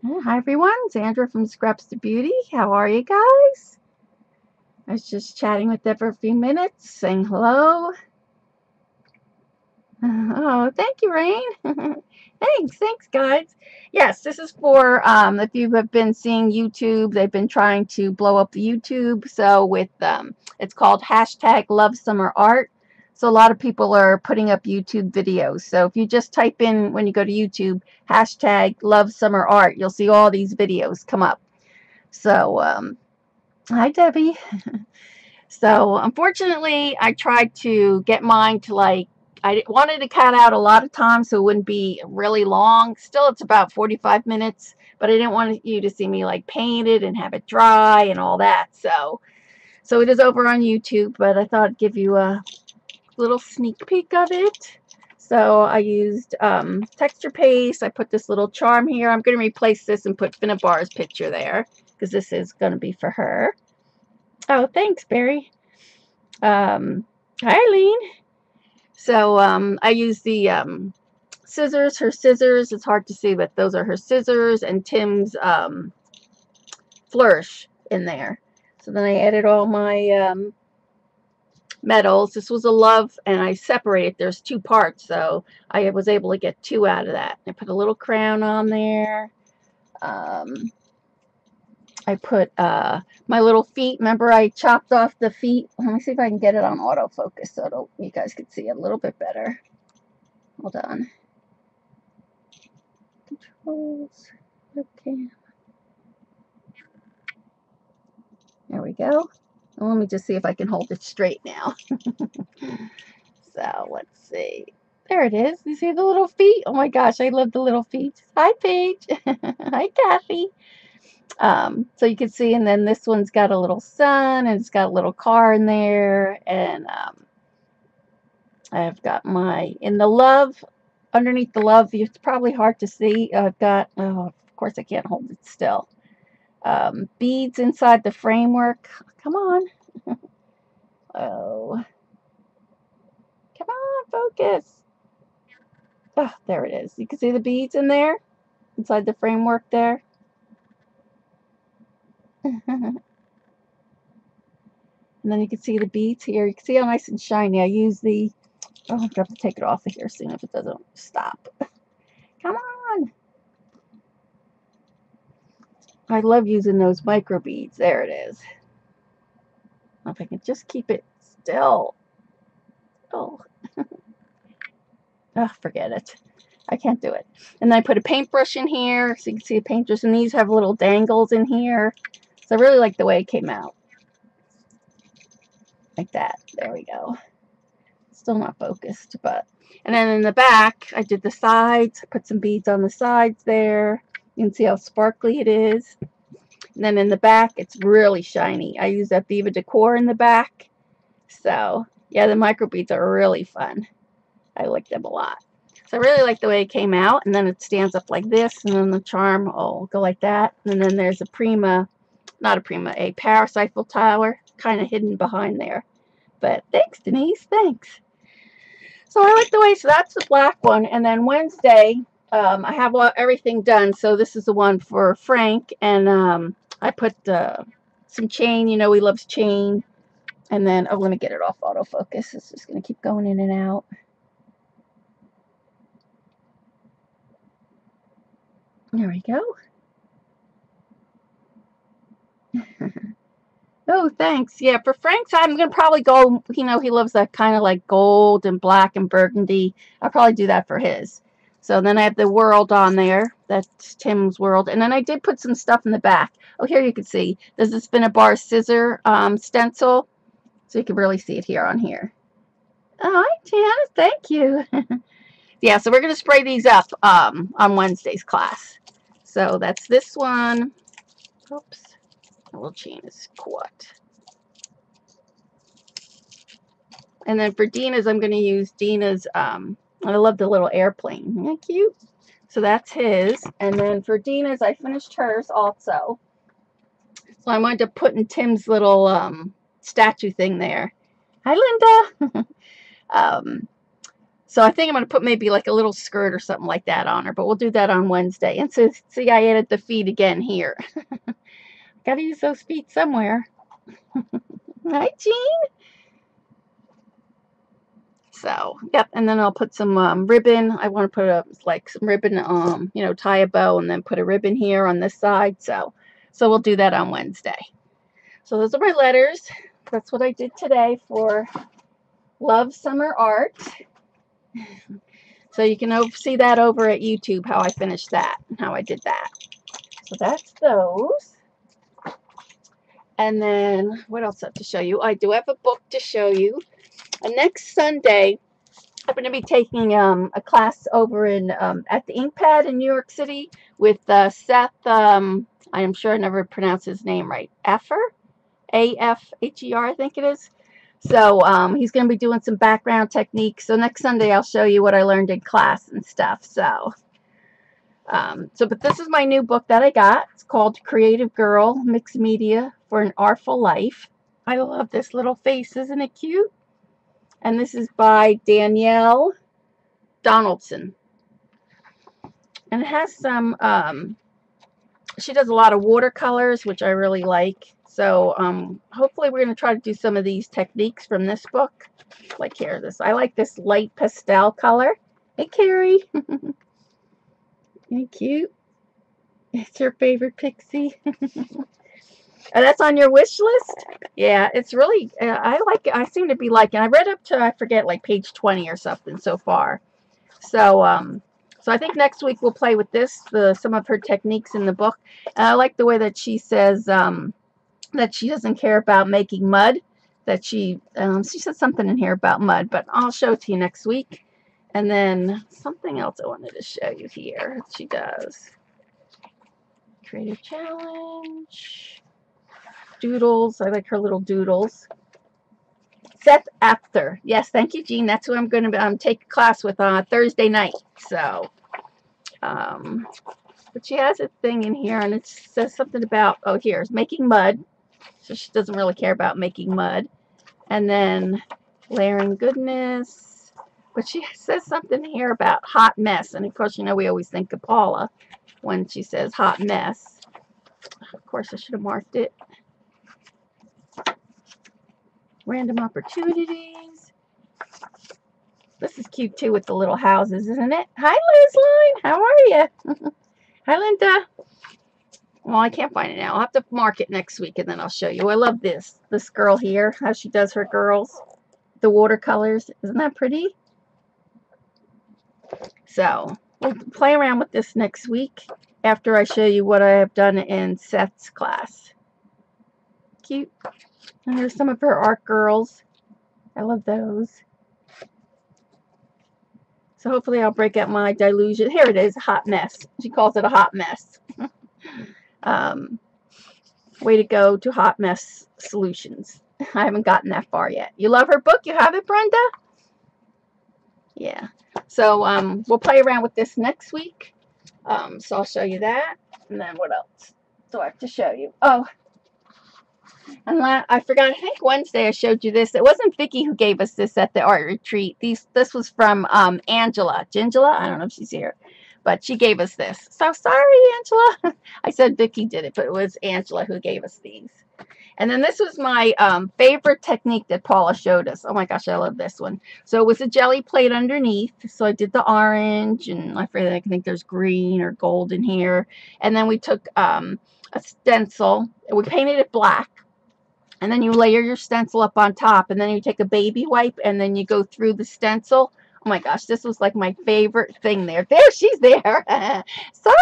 Hi everyone, Sandra from Scraps to Beauty. How are you guys? I was just chatting with them for a few minutes, saying hello. Oh, thank you, Rain. Thanks, guys. Yes, this is for if you have been seeing YouTube, they've been trying to blow up the YouTube. So with it's called hashtag Love Summer Art. So a lot of people are putting up YouTube videos. So if you just type in when you go to YouTube hashtag Love Summer Art, you'll see all these videos come up. So hi Debbie. So unfortunately, I tried to get mine to I wanted to cut out a lot of time so it wouldn't be really long. Still, it's about 45 minutes, but I didn't want you to see me like paint it and have it dry and all that. So it is over on YouTube, but I thought I'd give you a little sneak peek of it. So I used texture paste. I put this little charm here. I'm going to replace this and put Finnabar's picture there because this is going to be for her. Oh, thanks, Barry. Hi, Eileen. So I use the scissors, her scissors. It's hard to see, but those are her scissors and Tim's flourish in there. So then I added all my metals. This was a love, and I separated. There's two parts, so I was able to get two out of that. I put a little crown on there. I put my little feet. Remember, I chopped off the feet. Let me see if I can get it on autofocus so you guys can see it a little bit better. Hold on. Controls. Okay. There we go. And let me just see if I can hold it straight now. So let's see. There it is. You see the little feet? Oh my gosh, I love the little feet. Hi, Paige. Hi, Kathy. So you can see, and then this one's got a little sun, and it's got a little car in there, and I've got in the love, underneath the love, it's probably hard to see. I've got, oh, of course I can't hold it still. Beads inside the framework. Come on. Oh. Come on, focus. Oh, there it is. You can see the beads in there, inside the framework there. And then you can see the beads here. You can see how nice and shiny. I use the, oh, I'm going to have to take it off of here soon if it doesn't stop. Come on. I love using those micro beads. There it is. If I can just keep it still. Oh. Oh, forget it. I can't do it. And then I put a paintbrush in here, so you can see the paintbrush, and these have little dangles in here. So I really like the way it came out. Like that. There we go. Still not focused, but. And then in the back, I did the sides. I put some beads on the sides there. You can see how sparkly it is. And then in the back, it's really shiny. I use that Viva Decor in the back. So, yeah, the micro beads are really fun. I like them a lot. So I really like the way it came out. And then it stands up like this. And then the charm will go like that. And then there's a Prima, not a Prima, a Parasite Tower kind of hidden behind there. But thanks, Denise. Thanks. So I like the way, so that's the black one. And then Wednesday, I have everything done. So this is the one for Frank. And I put some chain. You know, he loves chain. And then, oh, let me get it off autofocus. It's just going to keep going in and out. There we go. Oh, thanks. Yeah, for Frank's, I'm going to probably go, you know, he loves that kind of like gold and black and burgundy. I'll probably do that for his. So then I have the world on there. That's Tim's world. And then I did put some stuff in the back. Oh, here you can see. There's this Finnabar scissor stencil. So you can really see it here on here. Oh, hi, Janice. Thank you. Yeah, so we're going to spray these up on Wednesday's class. So that's this one. Oops. The little chain is caught. And then for Dina's, I'm going to use Dina's, I love the little airplane. Isn't that cute? So that's his. And then for Dina's, I finished hers also. So I wanted to put in Tim's little statue thing there. Hi, Linda. So I think I'm going to put maybe like a little skirt or something like that on her, but we'll do that on Wednesday. And so, see, I added the feet again here. Got to use those feet somewhere. Hi, Jean. So, yep, and then I'll put some ribbon. I want to put like some ribbon, you know, tie a bow and then put a ribbon here on this side. So we'll do that on Wednesday. So those are my letters. That's what I did today for Love Summer Art. So you can see that over at YouTube, how I finished that and how I did that. So that's those. And then what else I have to show you? I do have a book to show you. And next Sunday, I'm going to be taking a class over in at the Inkpad in New York City with Seth. I am sure I never pronounced his name right. Afher, A-F-H-E-R, I think it is. So he's going to be doing some background techniques. So next Sunday I'll show you what I learned in class and stuff. So, but this is my new book that I got. It's called Creative Girl: Mixed Media for an Artful Life. I love this little face. Isn't it cute? And this is by Danielle Donaldson. And it has some, she does a lot of watercolors, which I really like. So hopefully we're going to try to do some of these techniques from this book. Like here, I like this light pastel color. Hey, Carrie. Ain't cute? It's your favorite pixie. Oh, that's on your wish list? Yeah, it's really, I like it. I seem to be liking it. I read up to, I forget, like page 20 or something so far. So, so I think next week we'll play with this, some of her techniques in the book. And I like the way that she says that she doesn't care about making mud. That she said something in here about mud, but I'll show it to you next week. And then something else I wanted to show you here. She does Creative Challenge. Doodles. I like her little doodles. Seth After. Yes, thank you, Jean. That's who I'm going to take a class with on Thursday night. So, but she has a thing in here, and it says something about, oh, here's making mud. So she doesn't really care about making mud. And then layering goodness. But she says something here about hot mess. And of course, you know, we always think of Paula when she says hot mess. Of course, I should have marked it. Random opportunities. This is cute too with the little houses, isn't it? Hi, Lizline. How are you? Hi, Linda. Well, I can't find it now. I'll have to mark it next week and then I'll show you. I love this girl here, how she does her girls. The watercolors. Isn't that pretty? So we'll play around with this next week after I show you what I have done in Seth's class. Cute. And there's some of her art girls. I love those. So hopefully I'll break out my delusion. Here it is, a hot mess. She calls it a hot mess. Way to go to Hot Mess Solutions. I haven't gotten that far yet. You love her book? You have it, Brenda? Yeah. So we'll play around with this next week. So I'll show you that. And then what else do I have to show you? Oh, and I forgot, I think Wednesday I showed you this. It wasn't Vicki who gave us this at the art retreat. This was from Angela. Gingela? I don't know if she's here. But she gave us this. So sorry, Angela. I said Vicki did it, but it was Angela who gave us these. And then this was my favorite technique that Paula showed us. Oh my gosh, I love this one. So it was a jelly plate underneath. So I did the orange, and I think there's green or gold in here. And then we took a stencil, and we painted it black. And then you layer your stencil up on top, and then you take a baby wipe, and then you go through the stencil. Oh my gosh, this was like my favorite thing there. There, she's there. Sorry,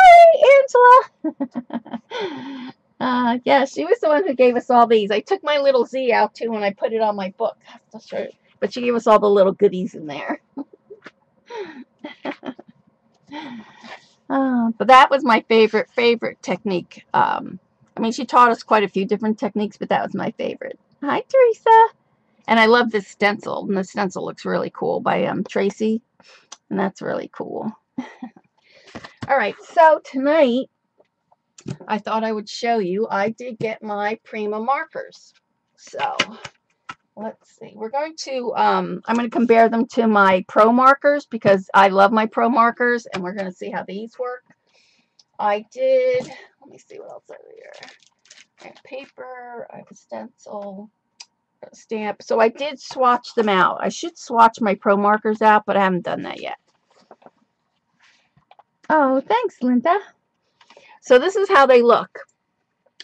Angela. Yeah, she was the one who gave us all these. I took my little Z out too, and I put it on my book. But she gave us all the little goodies in there. But that was my favorite technique. I mean, she taught us quite a few different techniques, but that was my favorite. Hi, Teresa. And I love this stencil. And the stencil looks really cool by Tracy. And that's really cool. All right, so tonight, I thought I would show you. I did get my Prima markers. So, let's see. We're going to, I'm going to compare them to my Pro Markers because I love my Pro Markers, and we're going to see how these work. I did, let me see what else over here. I have paper, I have a stencil, a stamp. So I did swatch them out. I should swatch my Pro Markers out, but I haven't done that yet. Oh, thanks, Linda. So this is how they look.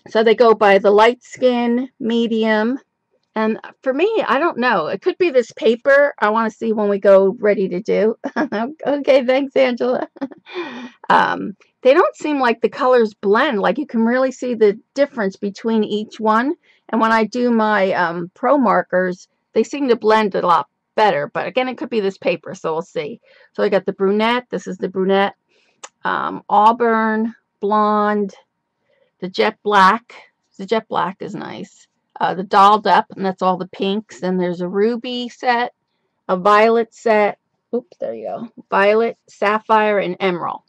So they go by the light skin, medium, and for me, I don't know. It could be this paper. I want to see when we go ready to do. Okay, thanks, Angela. They don't seem like the colors blend. Like you can really see the difference between each one. And when I do my Pro Markers, they seem to blend a lot better. But again, it could be this paper, so we'll see. So I got the brunette. This is the brunette. Auburn, blonde, the jet black. The jet black is nice. The dolled up, and that's all the pinks. And there's a ruby set, a violet set. Oops, there you go. Violet, sapphire, and emerald.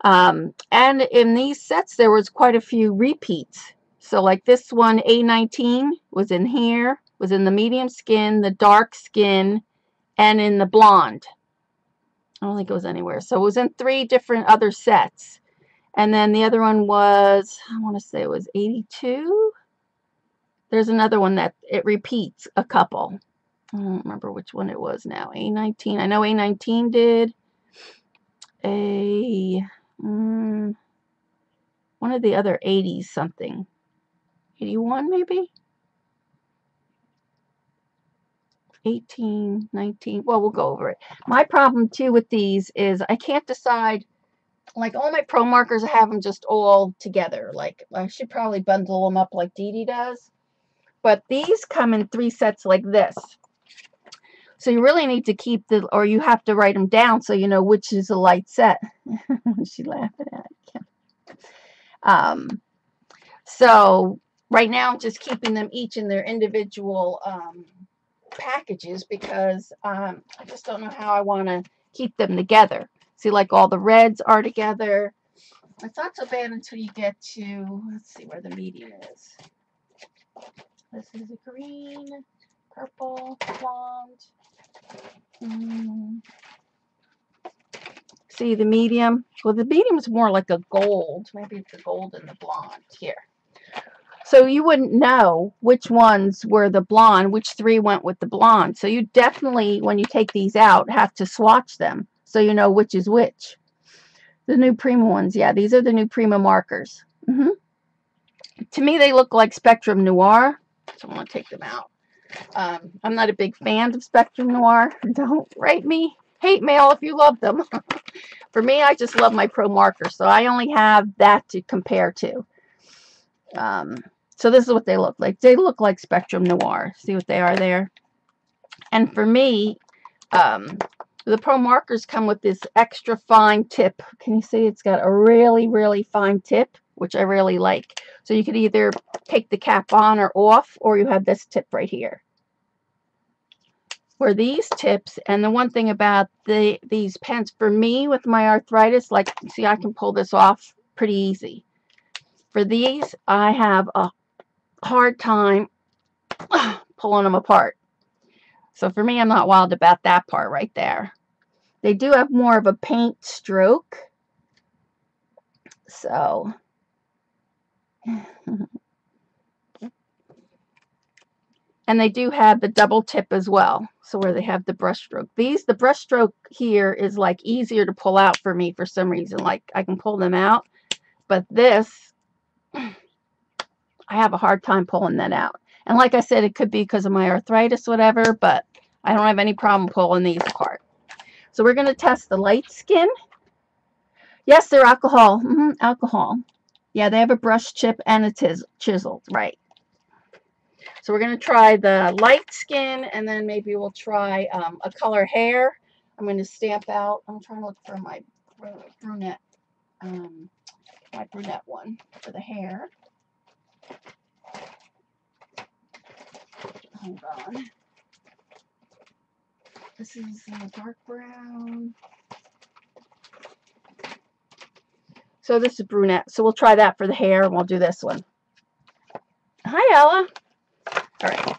And in these sets, there was quite a few repeats. So like this one, A19, was in here, was in the medium skin, the dark skin, and in the blonde. I don't think it was anywhere. So it was in 3 different other sets. And then the other one was, I want to say it was 82. There's another one that it repeats a couple. I don't remember which one it was now. A19. I know A19 did. One of the other 80s something. 81 maybe? 18, 19. Well, we'll go over it. My problem too with these is I can't decide. Like all my Pro Markers, I have them just all together. Like I should probably bundle them up like Dee Dee does. But these come in 3 sets like this. So you really need to keep the, or you have to write them down so you know which is a light set. She's laughing at it. So right now I'm just keeping them each in their individual packages because I just don't know how I want to keep them together. See, like all the reds are together. It's not so bad until you get to, let's see where the medium is. This is a green, purple, blonde. See the medium? Well, the medium is more like a gold. Maybe it's a gold and the blonde here. So you wouldn't know which ones were the blonde, which 3 went with the blonde. So you definitely, when you take these out, have to swatch them so you know which is which. The new Prima ones, yeah, these are the new Prima markers. To me, they look like Spectrum Noir. So I'm going to take them out. I'm not a big fan of Spectrum Noir. Don't rate me. Hate mail if you love them. For me, I just love my Pro Markers. So I only have that to compare to. So this is what they look like. They look like Spectrum Noir. See what they are there? And for me, the Pro Markers come with this extra fine tip. Can you see it's got a really, really fine tip, which I really like. So you could either take the cap on or off, or you have this tip right here. Where these tips, and the one thing about these pens, for me with my arthritis, like, see, I can pull this off pretty easy. For these, I have a hard time pulling them apart. So for me, I'm not wild about that part right there. They do have more of a paint stroke. So and they do have the double tip as well. So where they have the brush stroke. The brush stroke here is like easier to pull out for me for some reason. Like I can pull them out. But this, I have a hard time pulling that out. And like I said, it could be because of my arthritis, whatever, but I don't have any problem pulling these apart. So we're going to test the light skin. Yes, they're alcohol. Alcohol. Yeah, they have a brush chip and a chiseled, right. So we're going to try the light skin, and then maybe we'll try a color hair. I'm going to stamp out. I'm trying to look for my brunette, one for the hair. Hold on. This is dark brown. So this is brunette. So we'll try that for the hair, and we'll do this one. Hi, Ella. All right.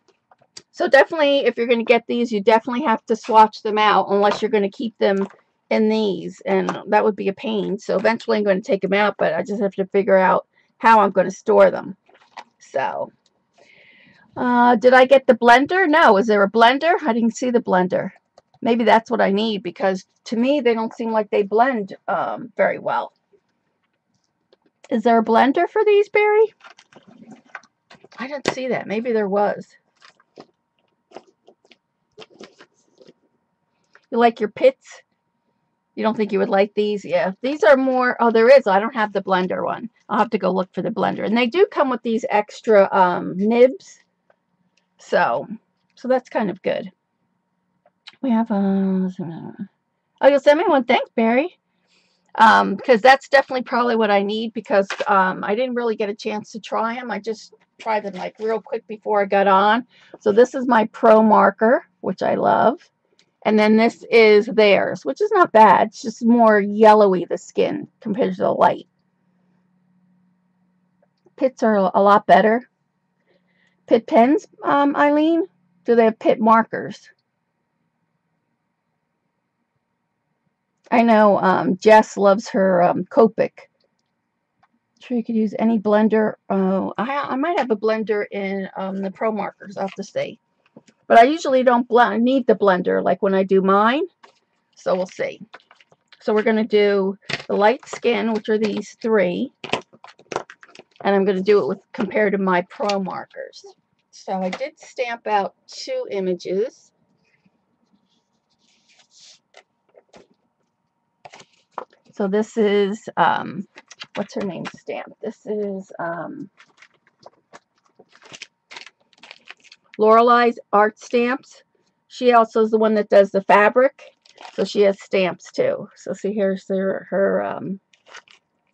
So definitely, if you're going to get these, you definitely have to swatch them out unless you're going to keep them in these, and that would be a pain. So eventually I'm going to take them out, but I just have to figure out how I'm going to store them. So, did I get the blender? No. Is there a blender? I didn't see the blender. Maybe that's what I need, because to me they don't seem like they blend very well. Is there a blender for these, Barry? I didn't see that. Maybe there was. You like your pits? You don't think you would like these? Yeah. These are more, oh, there is. I don't have the blender one. I'll have to go look for the blender. And they do come with these extra nibs. So that's kind of good. We have, oh, you'll send me one. Thanks, Barry. Because that's definitely probably what I need, because I didn't really get a chance to try them. I just tried them like real quick before I got on. So this is my Pro marker, which I love. And then this is theirs, which is not bad. It's just more yellowy, the skin, compared to the light. Pits are a lot better. Pit pens, Eileen? Do they have pit markers? I know Jess loves her Copic. Sure, you could use any blender. Oh, I might have a blender in the Pro markers. I'll have to see. But I usually don't need the blender like when I do mine. So we'll see. So we're going to do the light skin, which are these three. And I'm going to do it with compared to my Pro markers. So I did stamp out 2 images. So this is, what's her name stamp? This is Loralie's Art Stamps. She also is the one that does the fabric. So she has stamps too. So see, here's her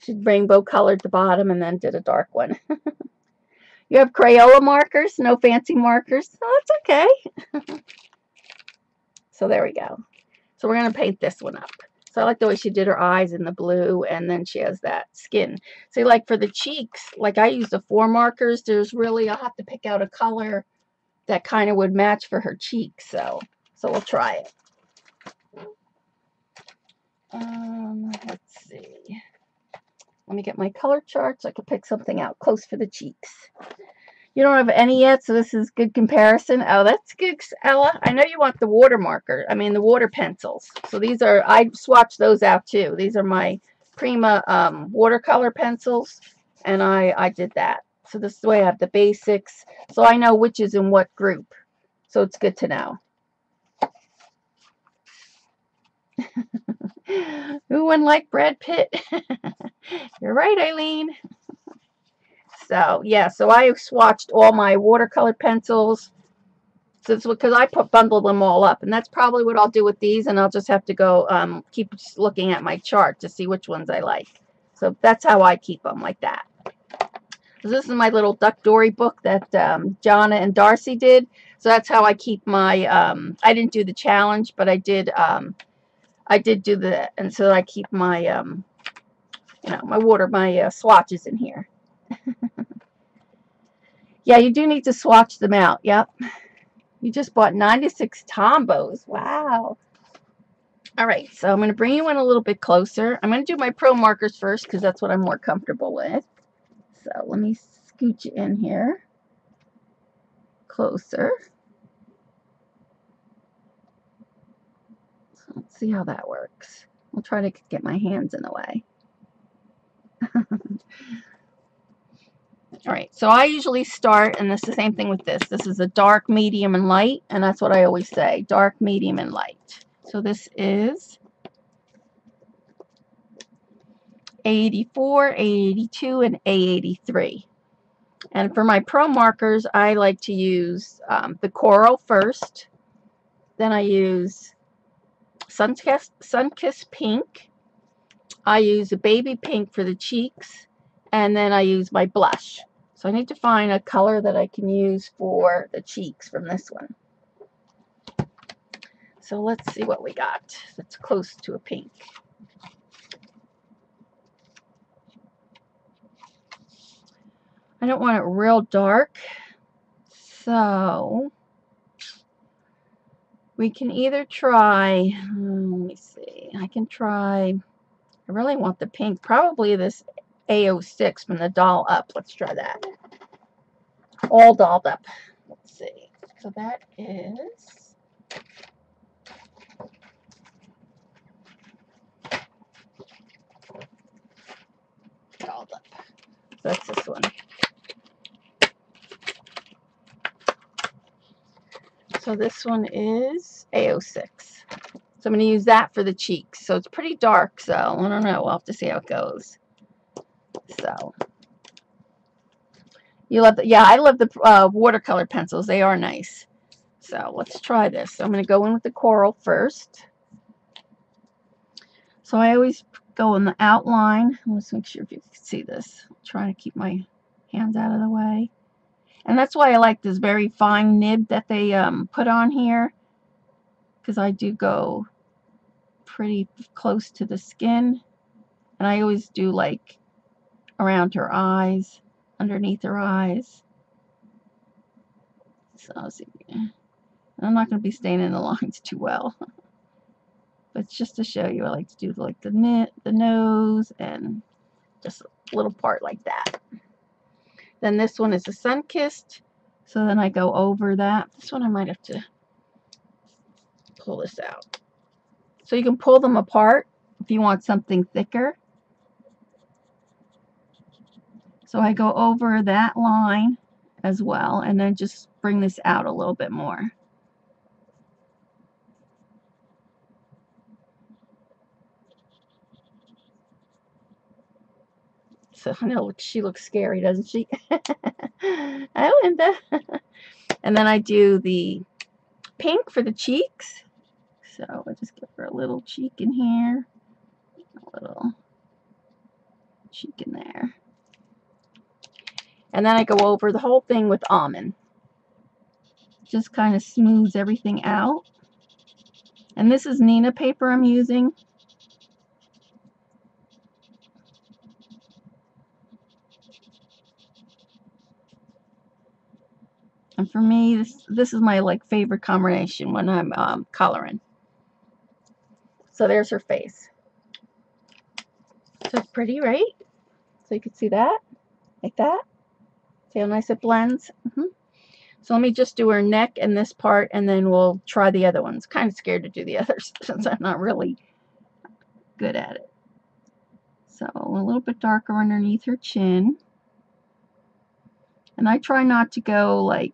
she rainbow colored the bottom and then did a dark one. You have Crayola markers, no fancy markers. Oh, that's okay. So there we go. So we're going to paint this one up. So I like the way she did her eyes in the blue, and then she has that skin. See, like for the cheeks, like I used the 4 markers. There's really, I'll have to pick out a color that kind of would match for her cheeks. So we'll try it. Let's see. Let me get my color chart so I can pick something out close for the cheeks. You don't have any yet, so this is good comparison. Oh, that's good, Ella. I know you want the water marker. I mean, the water pencils. So these are, I swatched those out too. These are my Prima watercolor pencils, and I did that. So this is the way I have the basics. So I know which is in what group. So it's good to know. Who wouldn't like Brad Pitt? You're right, Eileen. So yeah, so I swatched all my watercolor pencils. So it's because I bundled them all up, and that's probably what I'll do with these. And I'll just have to go keep looking at my chart to see which ones I like. So that's how I keep them, like that. So this is my little Duck Dory book that Jonna and Darcy did. So that's how I keep my. I didn't do the challenge, but I did. I did do the, and so I keep my, you know, my swatches in here. Yeah, you do need to swatch them out. Yep. You just bought 96 Tombos. Wow. All right, so I'm going to bring you in a little bit closer. I'm going to do my Pro markers first because that's what I'm more comfortable with. So let me scooch you in here closer. So let's see how that works. I'll try to get my hands in the way. All right, so I usually start, and it's the same thing with this. This is a dark, medium, and light, and that's what I always say, dark, medium, and light. So this is A84, A82, and A83. And for my Pro markers, I like to use the Coral first. Then I use Sunkissed Pink. I use a baby pink for the cheeks. And then I use my blush. So I need to find a color that I can use for the cheeks from this one. So let's see what we got that's close to a pink. I don't want it real dark. So We can either try, let me see, I can try, I really want the pink, probably this A06 from the Doll Up. Let's try that. All dolled up. Let's see. So that is dolled up. So that's this one. So this one is A06. So I'm going to use that for the cheeks. So it's pretty dark, so I don't know. We'll have to see how it goes. So you love the, yeah, I love the watercolor pencils. They are nice. So let's try this. So I'm going to go in with the coral first. So I always go in the outline. Let's make sure if you can see this. I'm trying to keep my hands out of the way. And that's why I like this very fine nib that they put on here, because I do go pretty close to the skin. And I always do like around her eyes, underneath her eyes. So I'll see. I'm not going to be staying in the lines too well. But it's just to show you, I like to do like the nose and just a little part like that. Then this one is a sun-kissed. So then I go over that. This one I might have to pull this out. So you can pull them apart if you want something thicker. So I go over that line as well and then just bring this out a little bit more. So I know she looks scary, doesn't she? Hi, Linda. And then I do the pink for the cheeks. So I just give her a little cheek in here, a little cheek in there. And then I go over the whole thing with almond. Just kind of smooths everything out. And this is Nina paper I'm using. And for me, this is my like favorite combination when I'm coloring. So there's her face. So it's pretty, right? So you can see that, like that. See how nice it blends? So let me just do her neck and this part, and then we'll try the other ones. Kind of scared to do the others since I'm not really good at it. So a little bit darker underneath her chin. And I try not to go like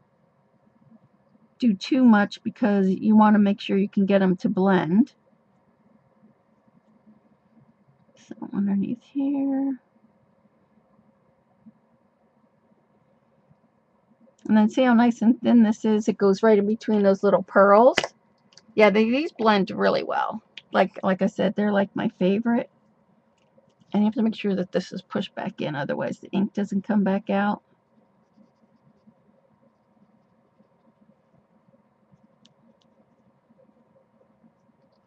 do too much because you want to make sure you can get them to blend. So underneath here. And then see how nice and thin this is? It goes right in between those little pearls. Yeah, these blend really well. Like I said, they're like my favorite. And you have to make sure that this is pushed back in, otherwise the ink doesn't come back out.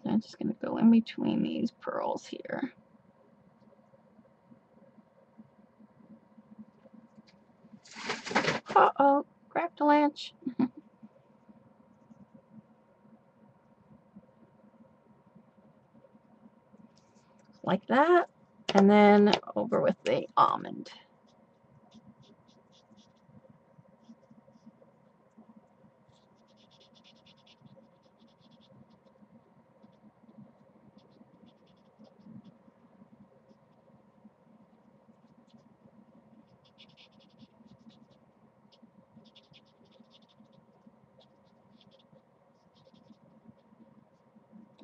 I'm just going to go in between these pearls here. Uh-oh, grabbed a lunch. Like that. And then over with the almond.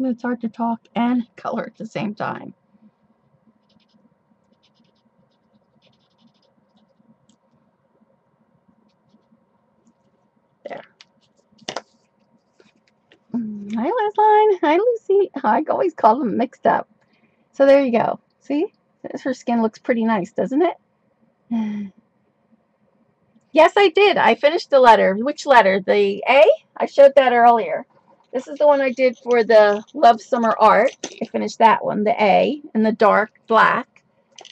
It's hard to talk and color at the same time. There. Hi, Lesline. Hi, Lucy. I always call them mixed up. So there you go. See? Her skin looks pretty nice, doesn't it? Yes, I did. I finished the letter. Which letter? The A? I showed that earlier. This is the one I did for the Love Summer Art. I finished that one, the A, in the dark black.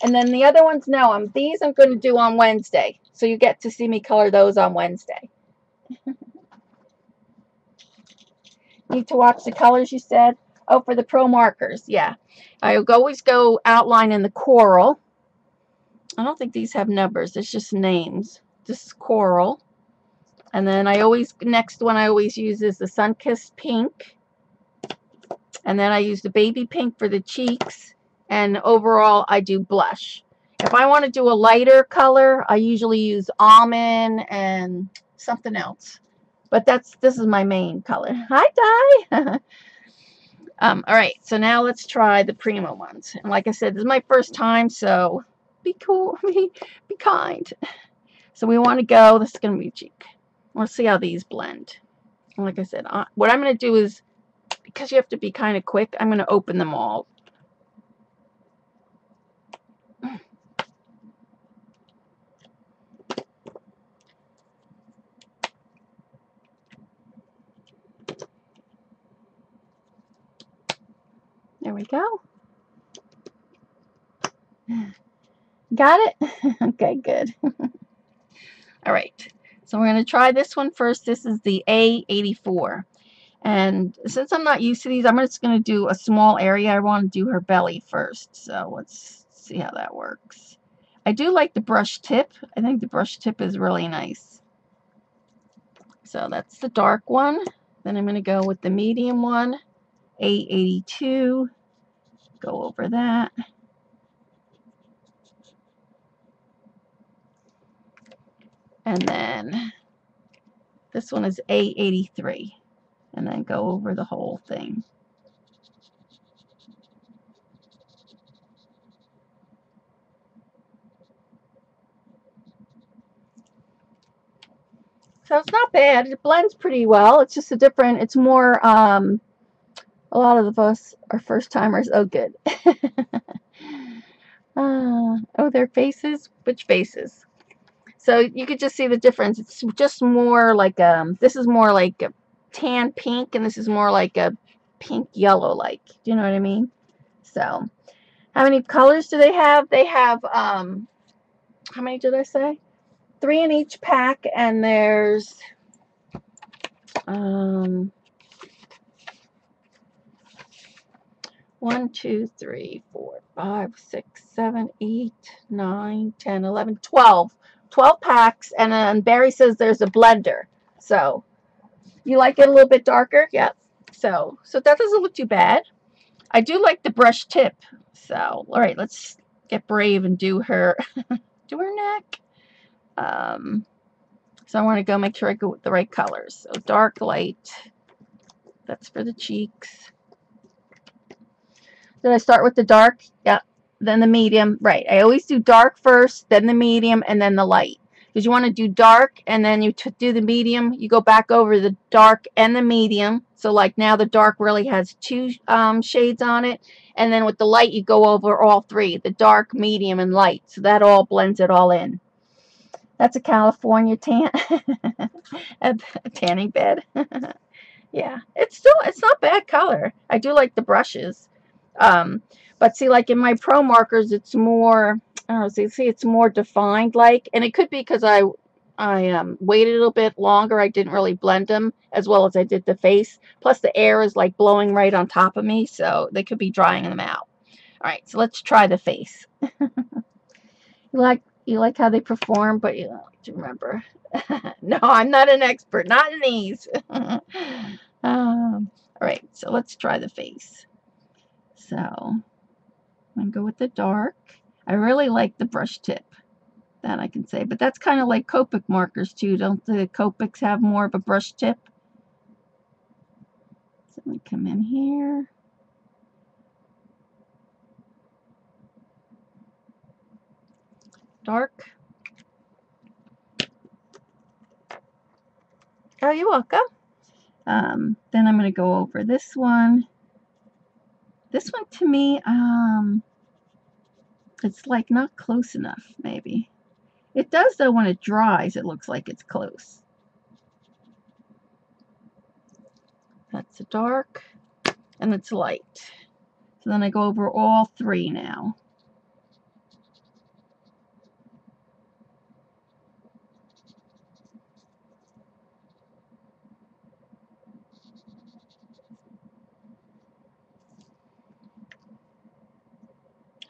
And then the other ones, no, these I'm going to do on Wednesday. So you get to see me color those on Wednesday. Need to watch the colors, you said? Oh, for the Pro Markers, yeah. I always go outline in the coral. I don't think these have numbers. It's just names. This is coral. And then next one I always use is the Sun-Kissed Pink. And then I use the baby pink for the cheeks. And overall, I do blush. If I want to do a lighter color, I usually use almond and something else. But this is my main color. Hi, Di. All right, so now let's try the Prima ones. And like I said, this is my first time, so be cool, be kind. So we want to go, this is going to be cheek. We'll see how these blend. And like I said, what I'm going to do is, because you have to be kind of quick, I'm going to open them all. There we go. Got it? Okay, good. All right, so we're going to try this one first. This is the A84. And since I'm not used to these, I'm just going to do a small area. I want to do her belly first. So let's see how that works. I do like the brush tip. I think the brush tip is really nice. So that's the dark one. Then I'm going to go with the medium one, A82. Go over that. And then this one is A83. And then go over the whole thing. So it's not bad. It blends pretty well. It's just it's more, a lot of us are first timers. Oh, good. Oh, their faces? Which faces? So you could just see the difference. It's just more like, this is more like a tan pink, and this is more like a pink yellow, like. Do you know what I mean? So, how many colors do they have? They have, how many did I say? 3 in each pack, and there's, 1, 2, 3, 4, 5, 6, 7, 8, 9, 10, 11, 12. 12 packs, and then Barry says there's a blender. So, you like it a little bit darker? Yeah. So that doesn't look too bad. I do like the brush tip. So, all right, let's get brave and do her, do her neck. So I want to go make sure I go with the right colors. So dark, light. That's for the cheeks. Did I start with the dark? Yeah. Then the medium. Right. I always do dark first, then the medium, and then the light. Because you want to do dark, and then you do the medium. You go back over the dark and the medium. So like now the dark really has 2 shades on it. And then with the light, you go over all 3. The dark, medium, and light. So that all blends it all in. That's a California tan. A tanning bed. Yeah. It's not bad color. I do like the brushes. But see, like in my Pro Markers, it's more, I don't know, see, it's more defined, like, and it could be because I waited a little bit longer. I didn't really blend them as well as I did the face. Plus, the air is like blowing right on top of me, so they could be drying them out. All right, so let's try the face. You like how they perform, but you don't have to remember. No, I'm not an expert, not in these. All right, so let's try the face. So I'm going to go with the dark. I really like the brush tip, that I can say. But that's kind of like Copic markers too. Don't the Copics have more of a brush tip? So let me come in here. Dark. Oh, you're welcome. Then I'm going to go over this one. This one to me, it's like not close enough, maybe. It does though when it dries, it looks like it's close. That's a dark, and it's light. So then I go over all 3 now.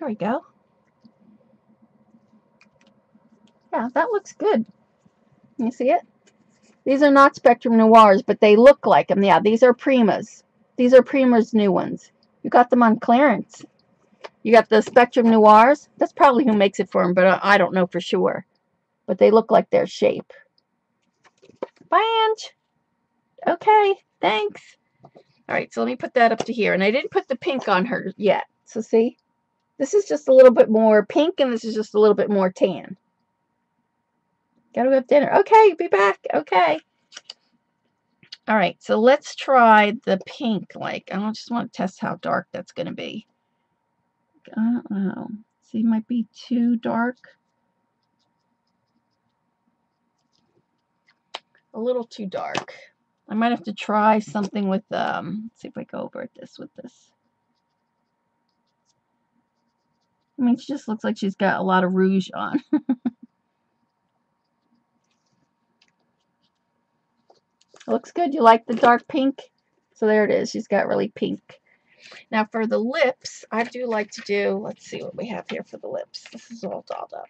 There we go. Yeah, that looks good. You see it? These are not Spectrum Noirs, but they look like them. Yeah, these are Primas. These are Prima's new ones. You got them on clearance. You got the Spectrum Noirs. That's probably who makes it for them, but I don't know for sure. But they look like their shape. Bye, Ange. Okay, thanks. All right, so let me put that up to here. And I didn't put the pink on her yet. So see, this is just a little bit more pink, and this is just a little bit more tan. Gotta have dinner. Okay, be back. Okay. All right, so let's try the pink. Like, I just want to test how dark that's going to be. I don't know. See, it might be too dark. A little too dark. I might have to try something with, let's see if I go over this with this. I mean, she just looks like she's got a lot of rouge on. Looks good. You like the dark pink? So there it is. She's got really pink. Now for the lips, I do like to do, let's see what we have here for the lips. This is all dolled up.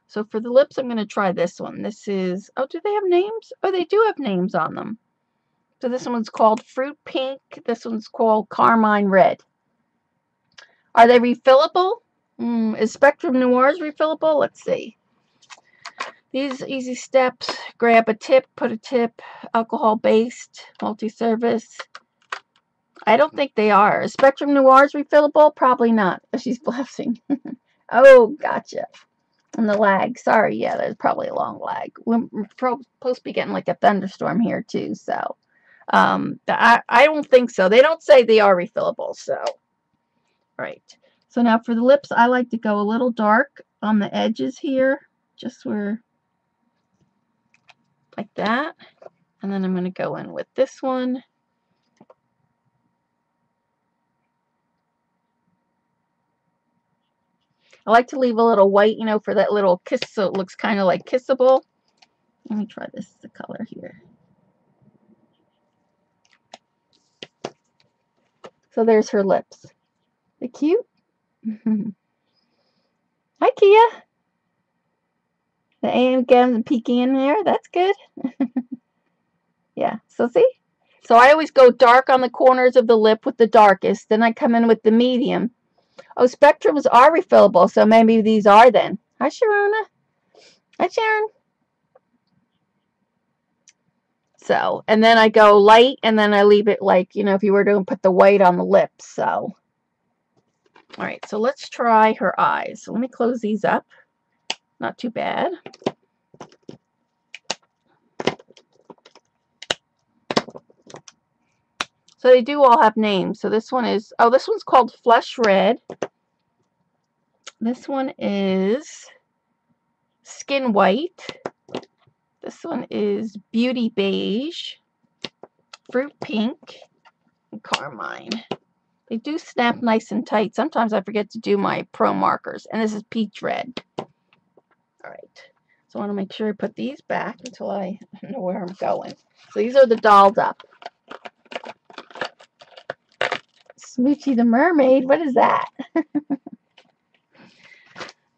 So for the lips, I'm going to try this one. This is, oh, do they have names? Oh, they do have names on them. So this one's called Fruit Pink. This one's called Carmine Red. Are they refillable? Is Spectrum Noirs refillable? Let's see. These easy steps, grab a tip, put a tip, alcohol-based, multi-service. I don't think they are. Is Spectrum Noirs refillable? Probably not. Oh, she's blushing. Oh, gotcha. And the lag. Sorry, yeah, there's probably a long lag. We're supposed to be getting like a thunderstorm here too, so I don't think so. They don't say they are refillable, so. Right. So now for the lips, I like to go a little dark on the edges here, just where, like that. And then I'm going to go in with this one. I like to leave a little white, you know, for that little kiss, so it looks kind of like kissable. Let me try this, the color here. So there's her lips. They're cute. Hi, Kia. The AM gams peeking in there. That's good. Yeah, so see? So I always go dark on the corners of the lip with the darkest. Then I come in with the medium. Oh, Spectrums are refillable, so maybe these are then. Hi, Sharona. Hi, Sharon. So, and then I go light, and then I leave it like, you know, if you were to put the white on the lips, so. All right, so let's try her eyes. So let me close these up. Not too bad. So they do all have names. So this one is, oh, this one's called Flesh Red. This one is Skin White. This one is Beauty Beige, Fruit Pink, and Carmine. They do snap nice and tight. Sometimes I forget to do my Pro Markers. And this is Peach Red. All right. So I want to make sure I put these back until I know where I'm going. So these are the dolled up. Smoochie the Mermaid. What is that? Well,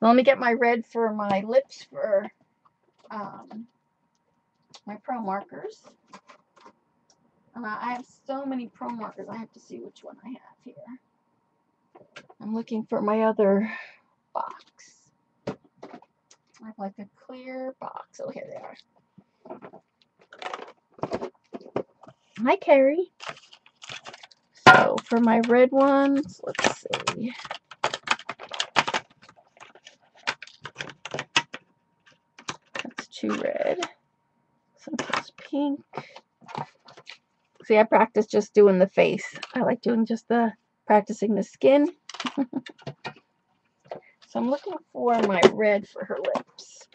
let me get my red for my lips for my Pro Markers. I have so many Pro Markers. I have to see which one I have here. I'm looking for my other box. I have like a clear box. Oh, here they are. Hi, Carrie. So for my red ones, let's see. That's too red. Sometimes pink. See, I practice just doing the face. I like doing just the practicing the skin. So I'm looking for my red for her lips.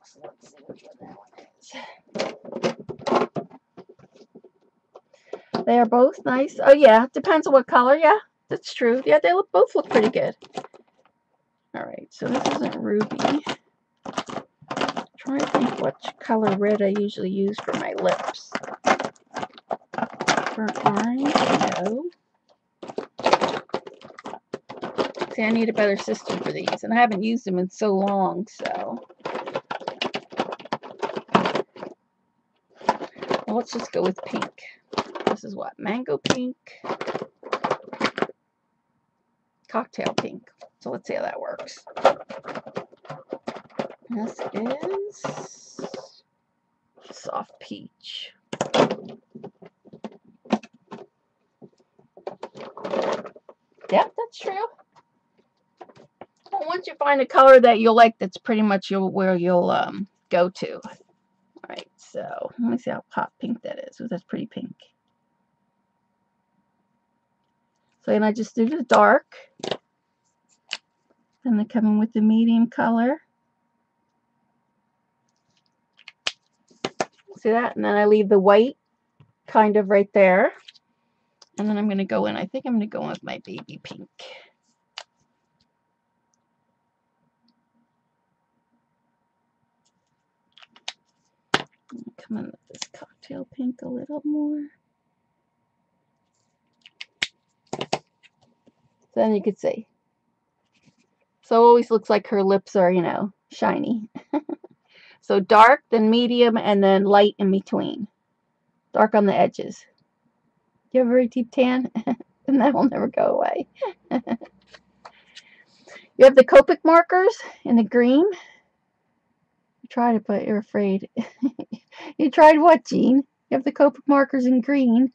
So let's see which one that one is. They are both nice. Oh yeah, depends on what color. Yeah, that's true. Yeah, they both look pretty good. All right, so this isn't ruby. Try I think which color red I usually use for my lips. Burnt orange, no. See, I need a better system for these, and I haven't used them in so long, so. Well, let's just go with pink. This is what? Mango pink. Cocktail pink. So let's see how that works. This is soft peach. Yep, that's true. Well, once you find a color that you'll like, that's pretty much where you'll go to. All right, so let me see how hot pink that is. Ooh, that's pretty pink. So then I just do the dark. Then they come in with the medium color. See that? And then I leave the white kind of right there. And then I'm going to go in, I think I'm going to go in with my baby pink. Come in with this cocktail pink a little more. So then you could see. So it always looks like her lips are, you know, shiny. So dark, then medium, and then light in between. Dark on the edges. You have a very deep tan? And that will never go away. You have the Copic markers in the green. You tried it, but you're afraid. You tried what, Jean? You have the Copic markers in green.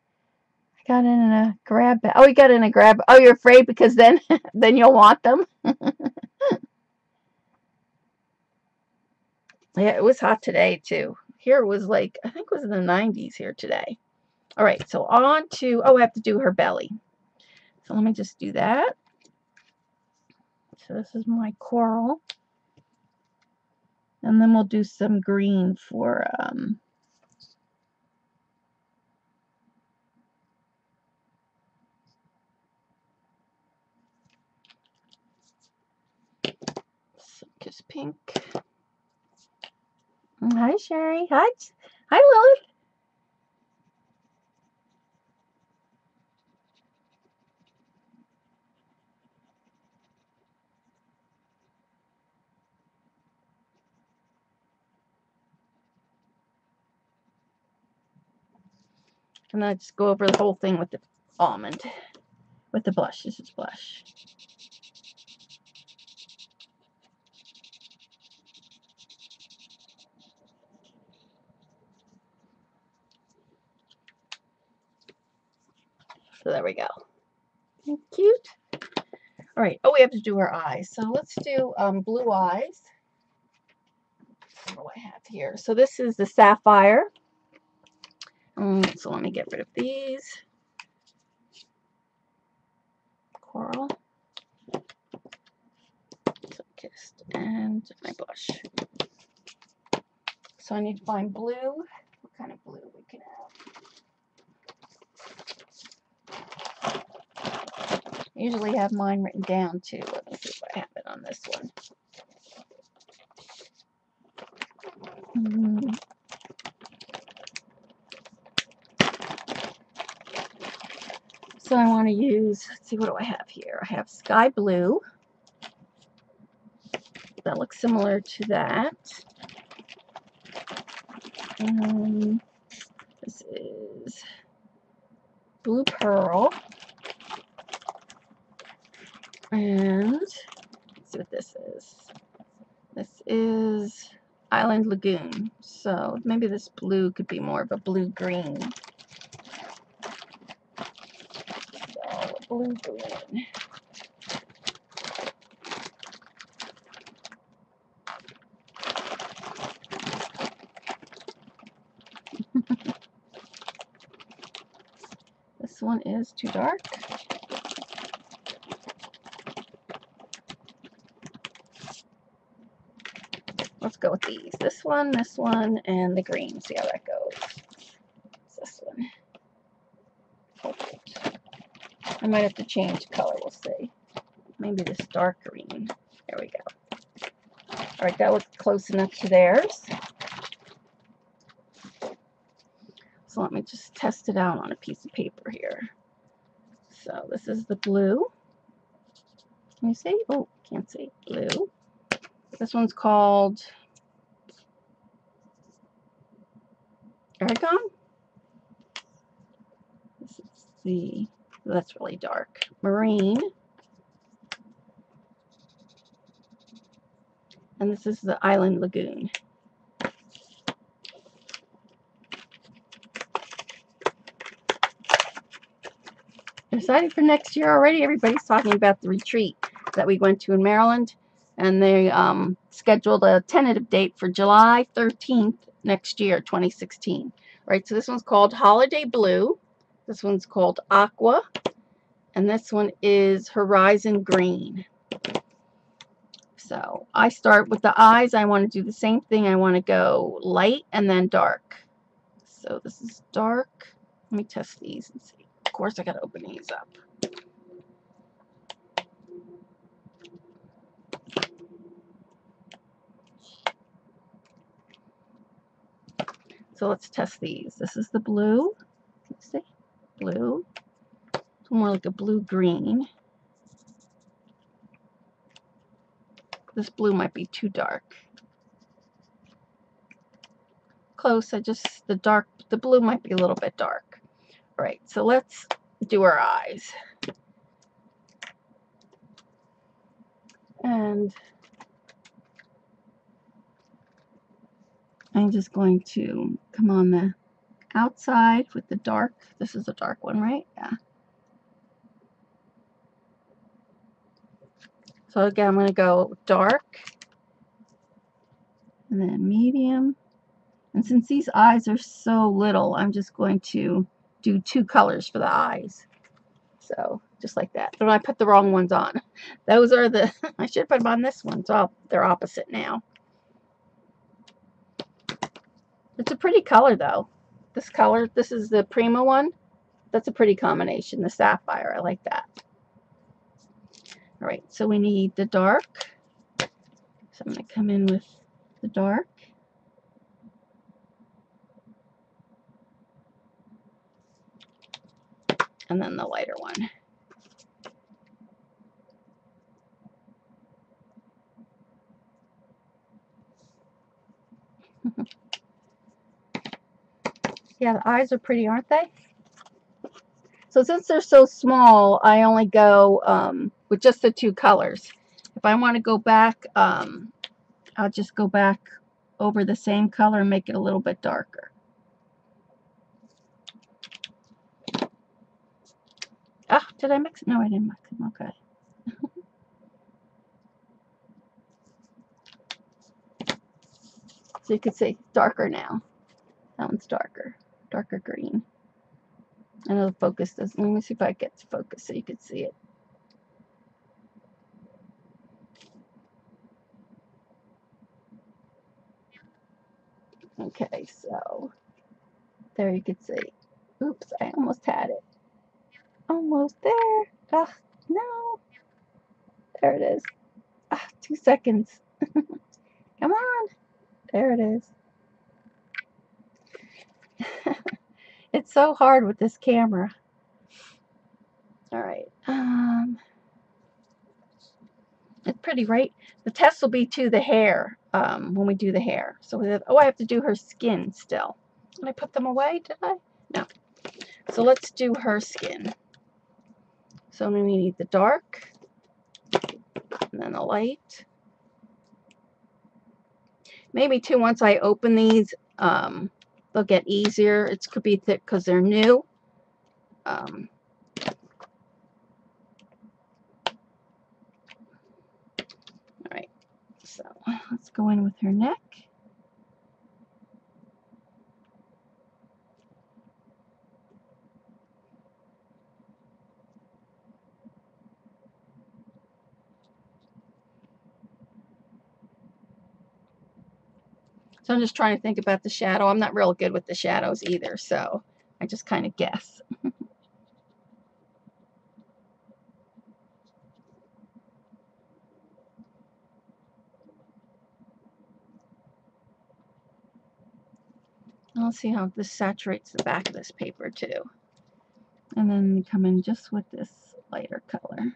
I got in a grab bag. Oh, you got in a grab. Oh, you're afraid because then you'll want them. Yeah, it was hot today too. Here it was like, I think it was in the 90s here today. All right, so on to, oh, I have to do her belly. So let me just do that. So this is my coral. And then we'll do some green for, Kiss pink. Hi, Sherry. Hi, Lily. And then I just go over the whole thing with the almond, with the blush. This is blush. So there we go. Cute. All right. Oh, we have to do her eyes. So let's do blue eyes. What do I have here? So this is the sapphire. So let me get rid of these. Coral. So kissed and my blush. So I need to find blue. What kind of blue we can have? I usually have mine written down too. Let me see if I have it on this one. So I want to use, let's see, what do I have here? I have sky blue. That looks similar to that. This is blue pearl. And let's see what this is. This is Island Lagoon. So maybe this blue could be more of a blue-green. So blue-green. This one is too dark. Let's go with these. This one, and the green. See how that goes. It's this one. I might have to change color. We'll see. Maybe this dark green. There we go. All right, that looks close enough to theirs. just test it out on a piece of paper here. So this is the blue. Can you see? Oh, can't see. Blue. This one's called Aragon. This is the, that's really dark. Marine. And this is the Island Lagoon. Excited for next year already. Everybody's talking about the retreat that we went to in Maryland, and they scheduled a tentative date for July 13th next year, 2016. All right, so this one's called Holiday Blue, this one's called Aqua, and this one is Horizon Green. So I start with the eyes. I want to do the same thing. I want to go light and then dark. So this is dark. Let me test these and see. Of course I got to open these up. So let's test these. This is the blue. Let's see. Blue. It's more like a blue-green. This blue might be too dark. Close. The blue might be a little bit dark. All right, so let's do our eyes. And I'm just going to come on the outside with the dark. This is a dark one, right? Yeah. So again, I'm going to go dark and then medium. And since these eyes are so little, I'm just going to do 2 colors for the eyes. So just like that. But I put the wrong ones on. Those are the, I should put them on this one. So they're opposite now. It's a pretty color though. This color, this is the Prima one. That's a pretty combination. The sapphire, I like that. All right, so we need the dark. So I'm going to come in with the dark. And then the lighter one. Yeah, the eyes are pretty, aren't they? So since they're so small, I only go with just the 2 colors. If I want to go back, I'll just go back over the same color and make it a little bit darker. Ah, did I mix it? No, I didn't mix it. Okay. So you can see darker now. That one's darker. Darker green. I know the focus doesn't. Let me see if I get to focus so you can see it. Okay, so there you can see. Oops, I almost had it. Almost there. Ah, no. There it is. Ah, 2 seconds. Come on. There it is. It's so hard with this camera. All right. It's pretty, right? The test will be to the hair when we do the hair. So we have, oh, I have to do her skin still. Did I put them away? Did I? No. So let's do her skin. So we need the dark and then the light. Maybe too, once I open these, they'll get easier. It could be thick because they're new. All right, so let's go in with her neck. So I'm just trying to think about the shadow. I'm not real good with the shadows either, so I just kind of guess. Let's see how this saturates the back of this paper too. And then come in just with this lighter color.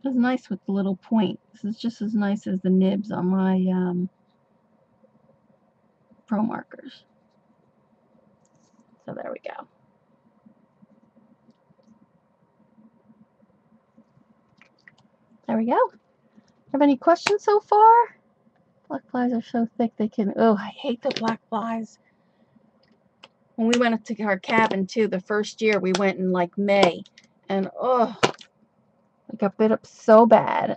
It's nice with the little point. This is just as nice as the nibs on my Pro markers. So there we go. There we go. Have any questions so far? Black flies are so thick they can... Oh, I hate the black flies. When we went to our cabin too, the first year we went in like May. And oh, I got bit up so bad.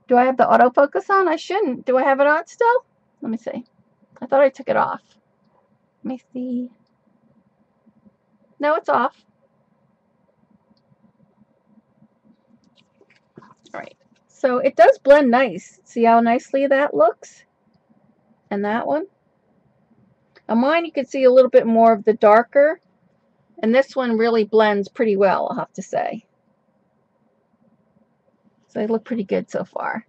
Do I have the autofocus on? I shouldn't. Do I have it on still? Let me see. I thought I took it off. Let me see. No, it's off. Alright. So it does blend nice. See how nicely that looks? And that one? On mine you can see a little bit more of the darker. And this one really blends pretty well, I'll have to say. So they look pretty good so far.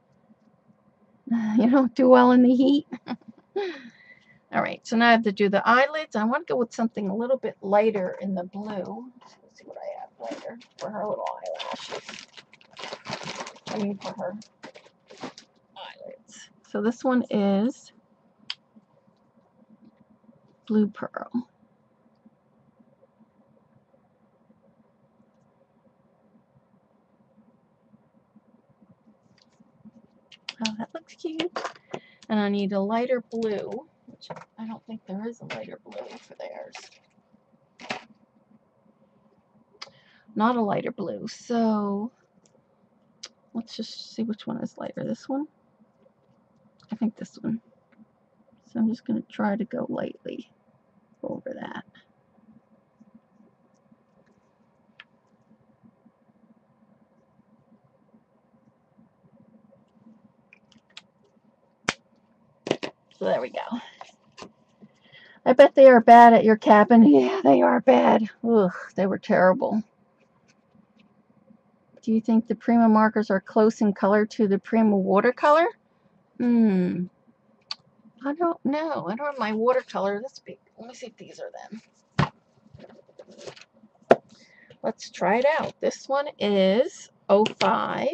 You don't do well in the heat. Alright, so now I have to do the eyelids. I want to go with something a little bit lighter in the blue. Let's see what I have lighter for her little eyelashes. I mean for her eyelids. So this one is Blue Pearl. Oh, that looks cute. And I need a lighter blue, which I don't think there is a lighter blue for theirs. Not a lighter blue, so let's just see which one is lighter. This one? I think this one. So I'm just going to try to go lightly over that. So there we go. I bet they are bad at your cabin. Yeah, they are bad. Ugh, they were terrible. Do you think the Prima markers are close in color to the Prima watercolor? I don't know. I don't have my watercolor this big. Let me see if these are them. Let's try it out. This one is 05.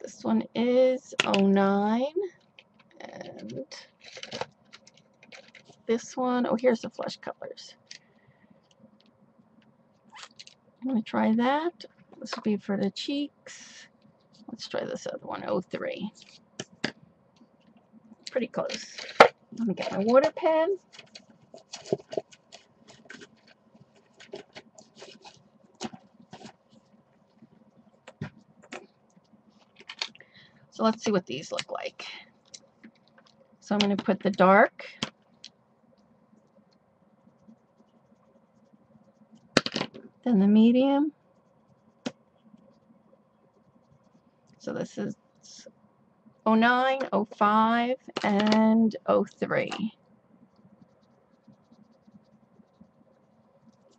This one is 09. And this one, oh, here's the flesh colors. I'm going to try that. This will be for the cheeks. Let's try this other one, 03. Pretty close. Let me get my water pen. So let's see what these look like. So I'm going to put the dark. Then the medium. So this is 09, 05, and 03.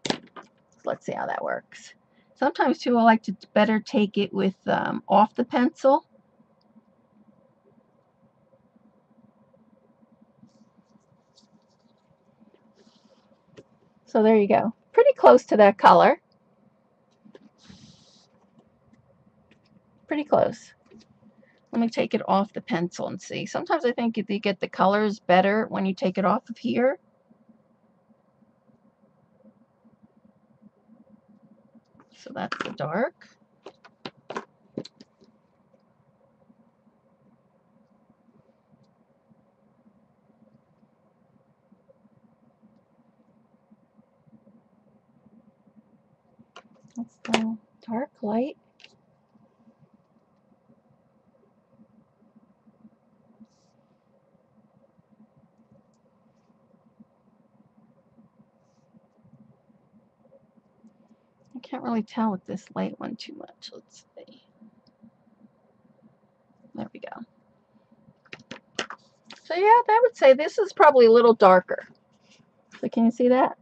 So let's see how that works. Sometimes too I like to better take it with off the pencil. So there you go. Pretty close to that color. Pretty close. Let me take it off the pencil and see. Sometimes I think you get the colors better when you take it off of here. So that's the dark. That's the dark light. I can't really tell with this light one too much. Let's see. There we go. So yeah, I would say this is probably a little darker. So can you see that?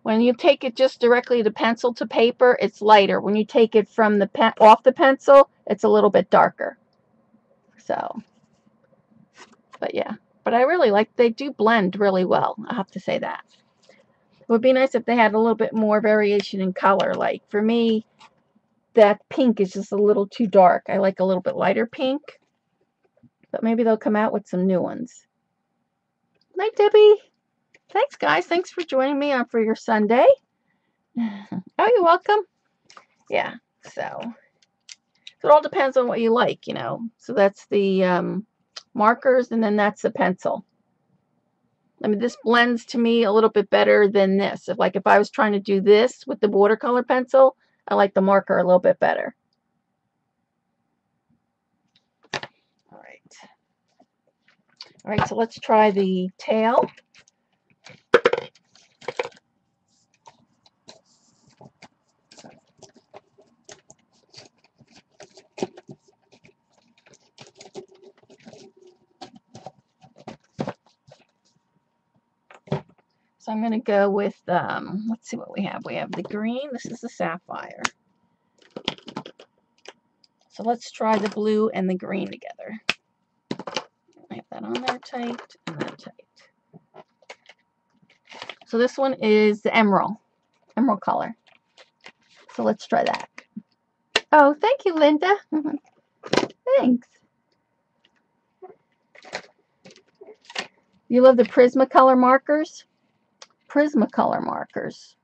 When you take it just directly the pencil to paper, it's lighter. When you take it from the off the pencil, it's a little bit darker. So, but yeah. But I really like, they do blend really well. I have to say that. It would be nice if they had a little bit more variation in color. Like for me, that pink is just a little too dark. I like a little bit lighter pink. But maybe they'll come out with some new ones. Night, Debbie. Thanks, guys. Thanks for joining me on for your Sunday. Oh, you're welcome. Yeah, so it all depends on what you like, you know. So that's the markers, and then that's the pencil. I mean, this blends to me a little bit better than this. If I was trying to do this with the watercolor pencil, I like the marker a little bit better. All right, so let's try the tail. So I'm going to go with, let's see what we have. We have the green. This is the sapphire. So let's try the blue and the green together. I have that on there tight and that tight. So this one is the emerald color. So let's try that. Oh, thank you, Linda. Thanks. You love the Prismacolor markers? Prismacolor markers.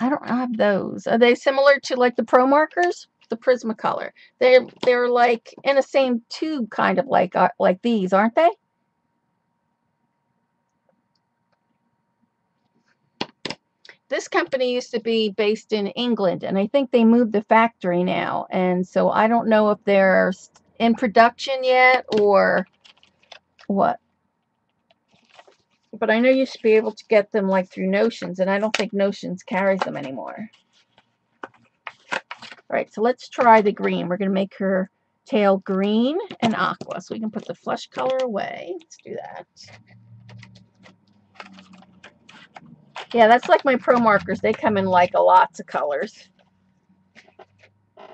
I don't have those. Are they similar to like the Pro markers? The Prismacolor. They're like in the same tube, kind of like these, aren't they? This company used to be based in England, and I think they moved the factory now. And so I don't know if they're in production yet or what. But I know you should be able to get them like through Notions, and I don't think Notions carries them anymore. All right, so let's try the green. We're going to make her tail green and aqua, so we can put the flesh color away. Let's do that. Yeah, that's like my Pro markers. They come in like lots of colors. All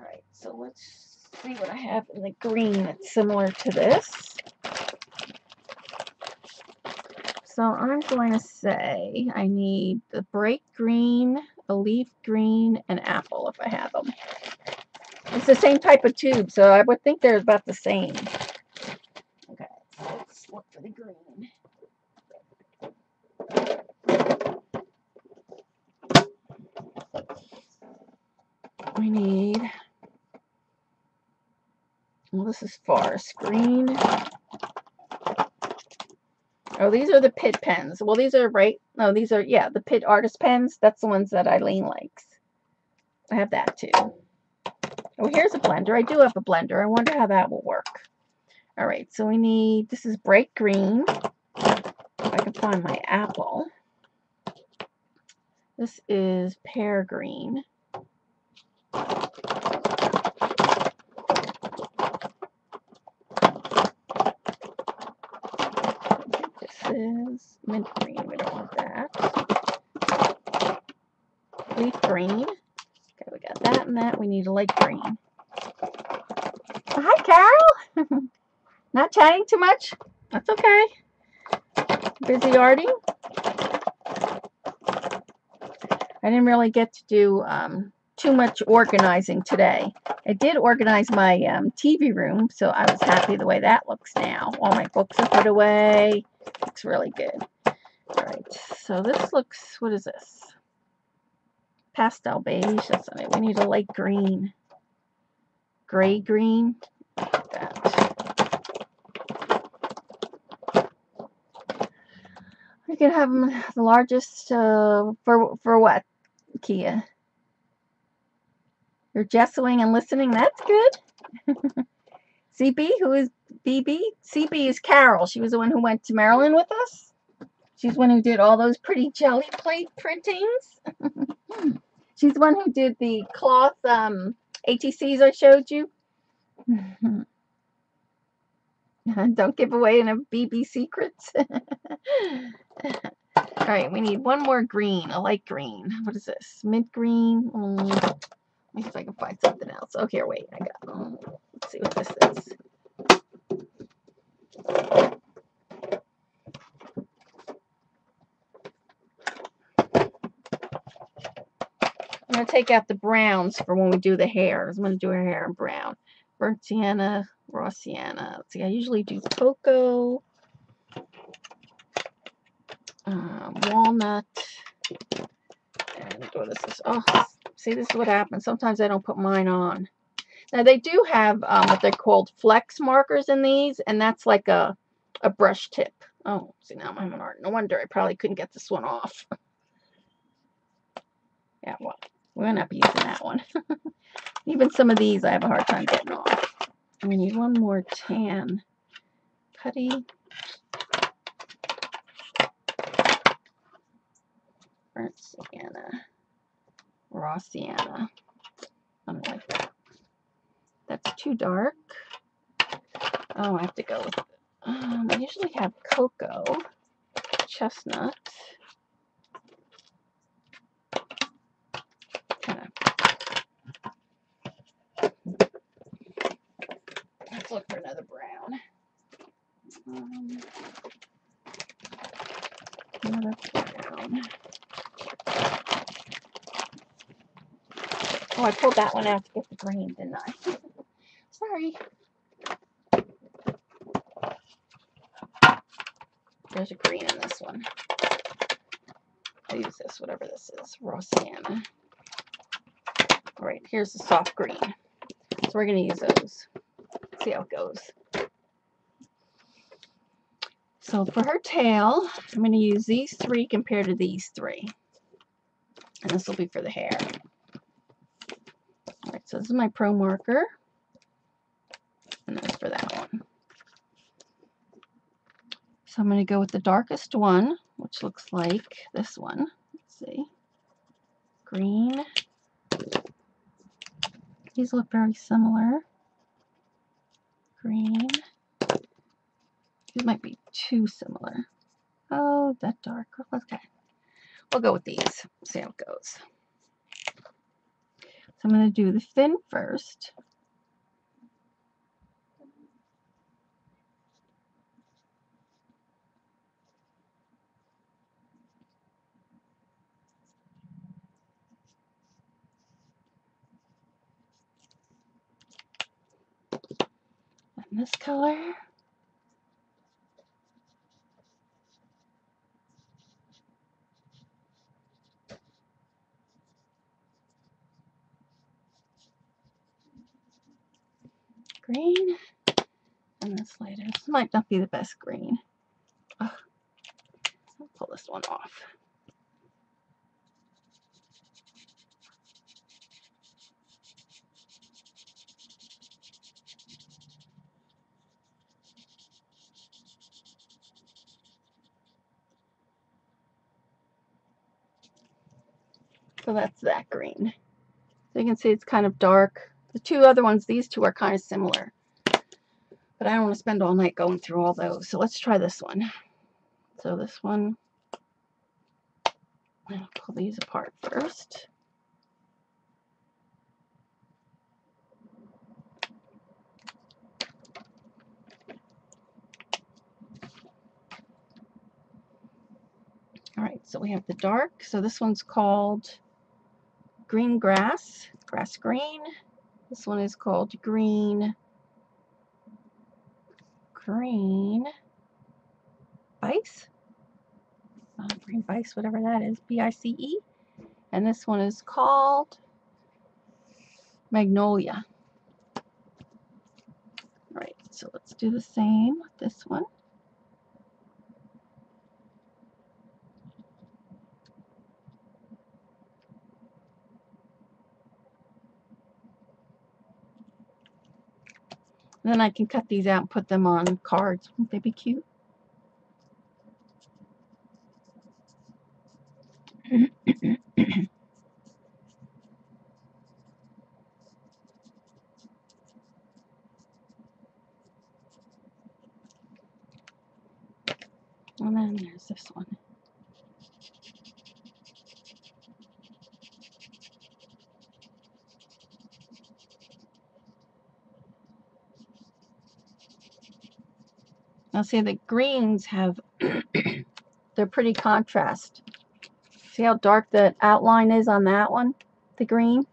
right, so let's see what I have in the green that's similar to this. So I'm going to say I need the bright green, a leaf green, and apple if I have them. It's the same type of tube, so I would think they're about the same. Okay, so let's look for the green. We need, well, this is forest green. Oh, these are the Pitt pens. Well, these are right. No, these are, yeah, the Pitt artist pens. That's the ones that Eileen likes. I have that too. Oh, here's a blender. I do have a blender. I wonder how that will work. All right, so we need, this is bright green. If I can find my apple. This is pear green. This is mint green. We don't want that. Leaf green. Okay, we got that and that. We need a light green. Hi, Carol. Not chatting too much? That's okay. Busy arting? I didn't really get to do too much organizing today. I did organize my TV room, so I was happy the way that looks now. All my books are put away. Looks really good. All right, so this looks, what is this? Pastel beige. That's not it. We need a light green. Gray green. Like that. We can have them the largest for what, Kia? You're jessoing and listening. That's good. CB, who is BB? CB is Carol. She was the one who went to Maryland with us. She's the one who did all those pretty jelly plate printings. She's the one who did the cloth ATCs I showed you. Don't give away any BB secrets. right, we need one more green, a light green. What is this? Mint green? Let me see if I can find something else. Oh, here, wait. I got. Let's see what this is. I'm going to take out the browns for when we do the hair. I'm going to do her hair in brown. Burnt sienna, raw sienna. Let's see, I usually do cocoa, walnut, and what is this? Oh, see, this is what happens. Sometimes I don't put mine on. Now, they do have what they're called flex markers in these, and that's like a brush tip. Oh, see, now I'm having art. No wonder I probably couldn't get this one off. Yeah, well, we're going to not be using that one. Even some of these I have a hard time getting off. And we need one more tan putty. Burnt sienna. Raw sienna. I don't like that. That's too dark. Oh, I have to go with I usually have cocoa, chestnut. Let's look for another brown. Another brown. Oh, I pulled that one out to get the green, didn't I? Sorry. There's a green in this one. I'll use this, whatever this is. Raw sienna. All right, here's the soft green. So we're going to use those. See how it goes. So for her tail, I'm going to use these three compared to these three. And this will be for the hair. All right, so this is my Pro marker. And this for that one. So I'm going to go with the darkest one, which looks like this one. Let's see. Green. These look very similar. Green. These might be too similar. Oh, that dark. Okay. We'll go with these. See how it goes. So I'm going to do the fin first. And this color. Green. And this later. This might not be the best green. Oh, I'll pull this one off. So that's that green. So you can see it's kind of dark. The two other ones, these two are kind of similar. But I don't want to spend all night going through all those. So let's try this one. So this one, I'll pull these apart first. All right, so we have the dark. So this one's called green grass, grass green. This one is called green bice. Green bice, whatever that is, B-I-C-E. And this one is called magnolia. All right, so let's do the same with this one. And then I can cut these out and put them on cards. Wouldn't they be cute? And then there's this one. Now see, the greens have, they're pretty contrast. See how dark the outline is on that one, the green?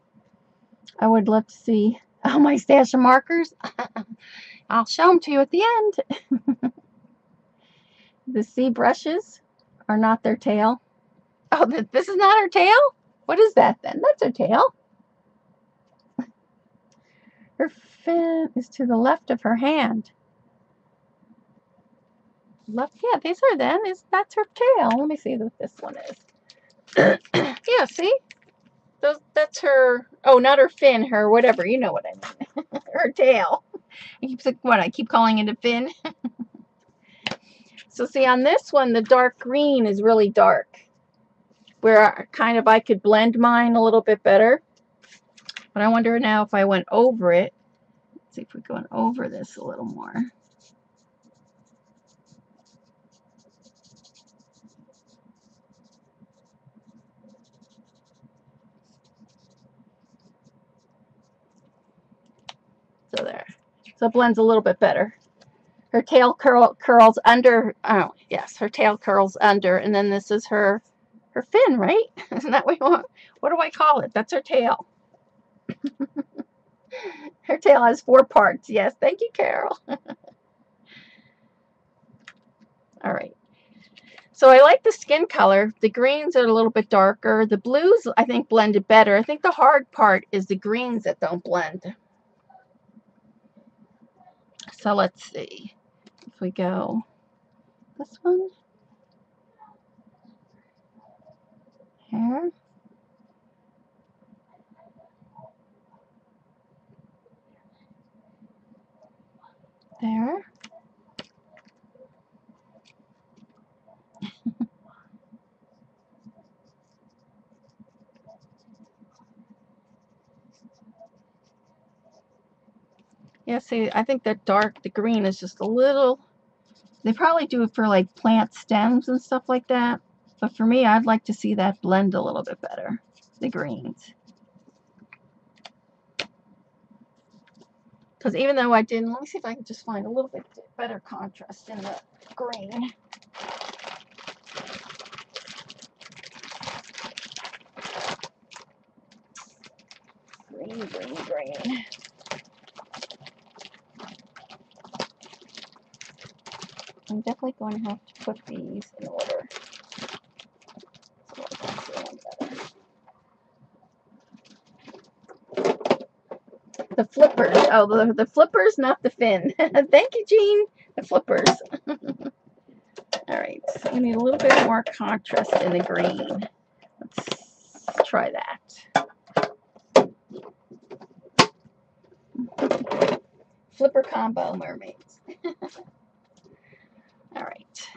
I would love to see my stash of markers. I'll show them to you at the end. The sea brushes are not their tail. Oh, this is not her tail? What is that then? That's her tail. Her fin is to the left of her hand. Left, yeah, these are then. That's her tail. Let me see what this one is. Yeah, see? That's her, oh, not her fin, her whatever, you know what I mean. Her tail. I keep calling it a fin. So see, on this one, the dark green is really dark, where kind of I could blend mine a little bit better. But I wonder now if I went over it. Let's see if we're going over this a little more. So there. So it blends a little bit better. Her tail curls under. Oh, yes, her tail curls under, and then this is her fin, right? Isn't that what you want? What do I call it? That's her tail. Her tail has 4 parts. Yes, thank you, Carol. All right. So I like the skin color. The greens are a little bit darker. The blues, I think, blended better. I think the hard part is the greens that don't blend. So let's see if we go this one. Here. There. Yeah, see, I think that the green is just a little, they probably do it for like plant stems and stuff like that. But for me, I'd like to see that blend a little bit better, the greens. Because even though I didn't, let me see if I can just find a little bit better contrast in the green. Green, green, green. I'm definitely going to have to put these in order. So I can see them better. The flippers. Oh, the flippers, not the fin. Thank you, Jean. The flippers. All right, so we need a little bit more contrast in the green. Let's try that. Flipper combo mermaids. All right.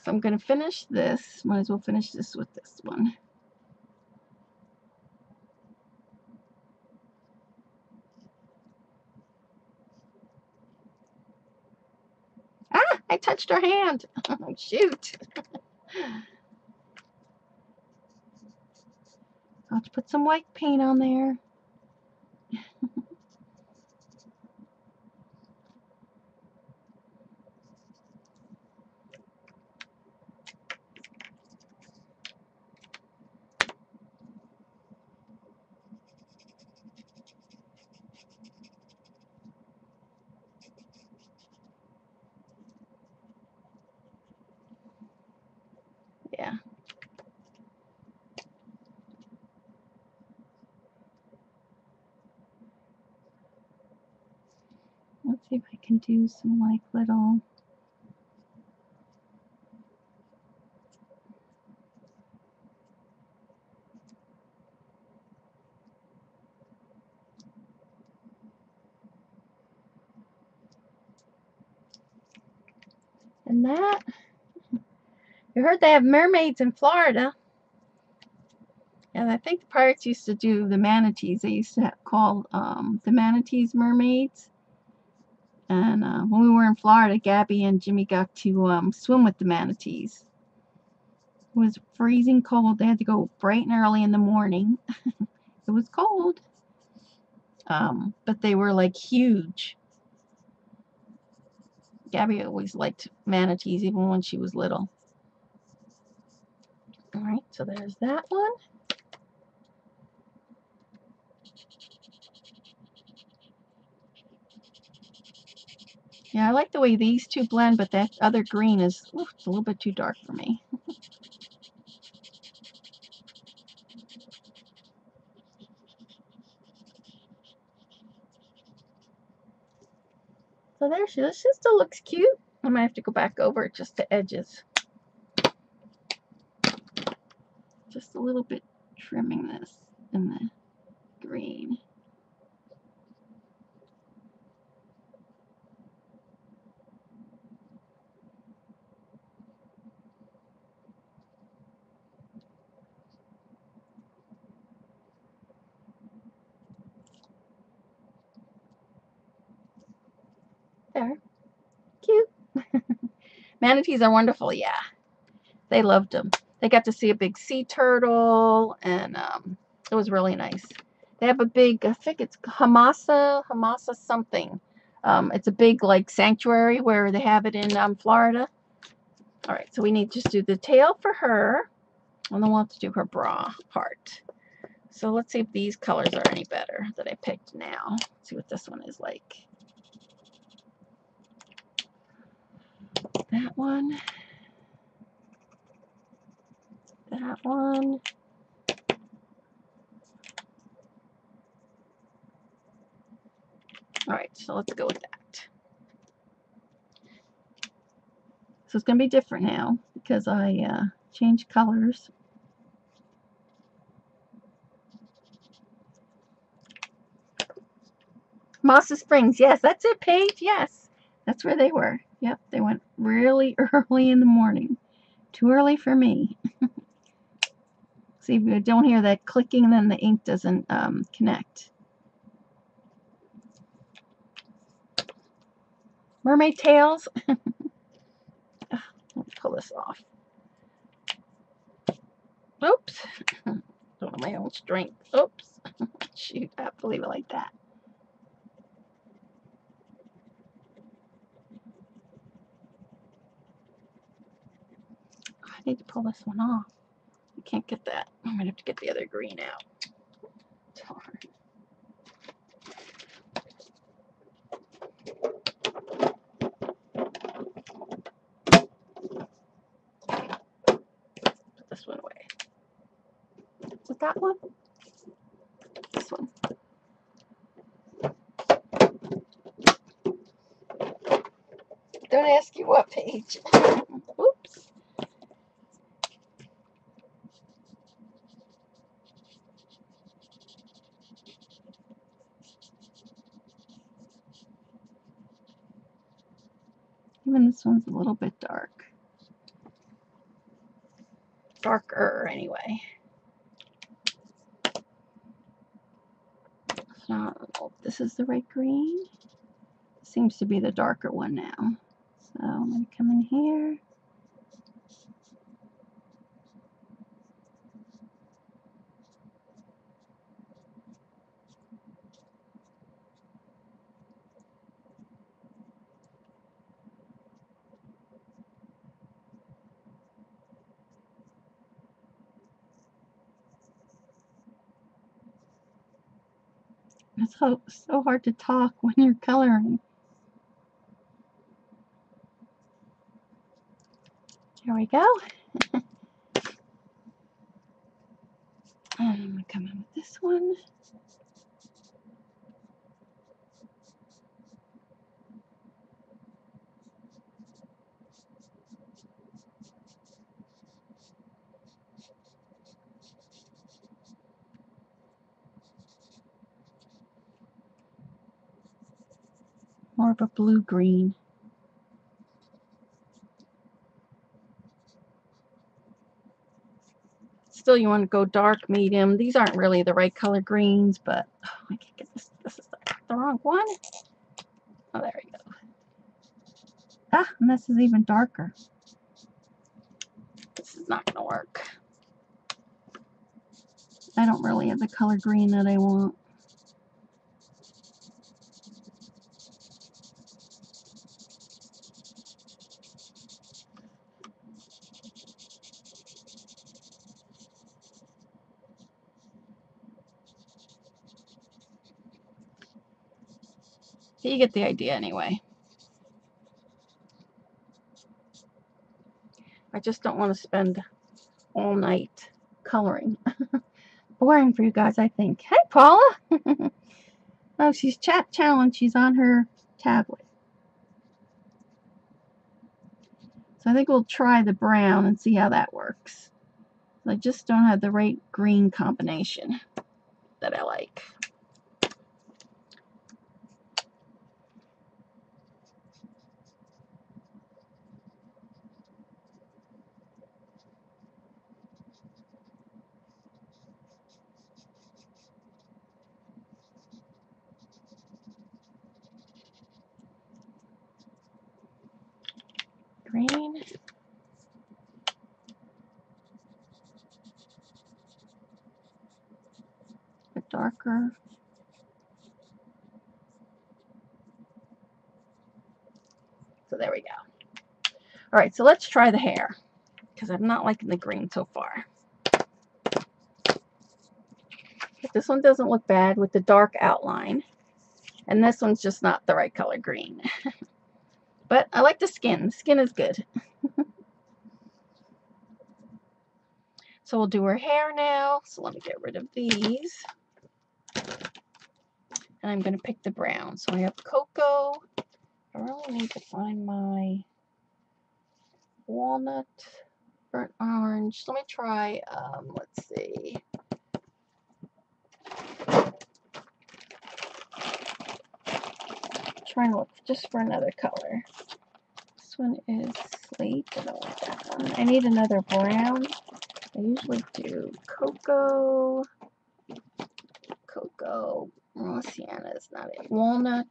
So I'm going to finish this. Might as well finish this with this one. Ah, I touched her hand. Oh, shoot. I'll have to put some white paint on there. Yeah. Let's see if I can do some like little. And that, you heard they have mermaids in Florida. And I think the pirates used to do the manatees. They used to call the manatees mermaids. And when we were in Florida, Gabby and Jimmy got to swim with the manatees. It was freezing cold. They had to go bright and early in the morning. It was cold. But they were like huge. Gabby always liked manatees, even when she was little. All right, so there's that one. Yeah, I like the way these two blend, but that other green is it's a little bit too dark for me. So there she is. She still looks cute. I might have to go back over just the edges. Just a little bit trimming this in the green. There. Cute. Manatees are wonderful, yeah. They loved them. They got to see a big sea turtle, and it was really nice. They have a big, I think it's Hamasa something. It's a big like sanctuary where they have it in Florida. All right, so we need to just do the tail for her, and then we'll have to do her bra part. So let's see if these colors are any better that I picked now. Let's see what this one is like. That one. That one. All right, so let's go with that. So it's going to be different now because I changed colors. Mossa Springs, yes, that's it, Paige, yes. That's where they were. Yep, they went really early in the morning. Too early for me. See, if you don't hear that clicking, then the ink doesn't connect. Mermaid tails. Let me pull this off. Oops. Don't know my own strength. Oops. Shoot, I have to leave it like that. I need to pull this one off. I can't get that. I'm going to have to get the other green out. Darn. Put this one away. Is it that one? This one. Don't ask you what page. Oops. Even this one's a little bit dark. Darker, anyway. So, this is the right green. Seems to be the darker one now. So I'm going to come in here. It's so hard to talk when you're coloring. There we go. And I'm going to come in with this one. More of a blue-green. Still, you want to go dark, medium. These aren't really the right color greens, but oh, I can't get this. This is the wrong one. Oh, there we go. Ah, and this is even darker. This is not going to work. I don't really have the color green that I want. You get the idea anyway. I just don't want to spend all night coloring. Boring for you guys, I think. Hey, Paula! Oh, she's chat challenged. She's on her tablet. So I think we'll try the brown and see how that works. I just don't have the right green combination that I like. Green. A darker. So there we go. All right, so let's try the hair because I'm not liking the green so far. But this one doesn't look bad with the dark outline. And this one's just not the right color green. But I like the skin. The skin is good. So we'll do her hair now. So let me get rid of these. And I'm going to pick the brown. So I have cocoa. I really need to find my walnut, burnt orange. Let me try, let's see. Trying to look just for another color. This one is slate. I don't like that one. I need another brown. I usually do cocoa. Oh, sienna is not it. Walnut.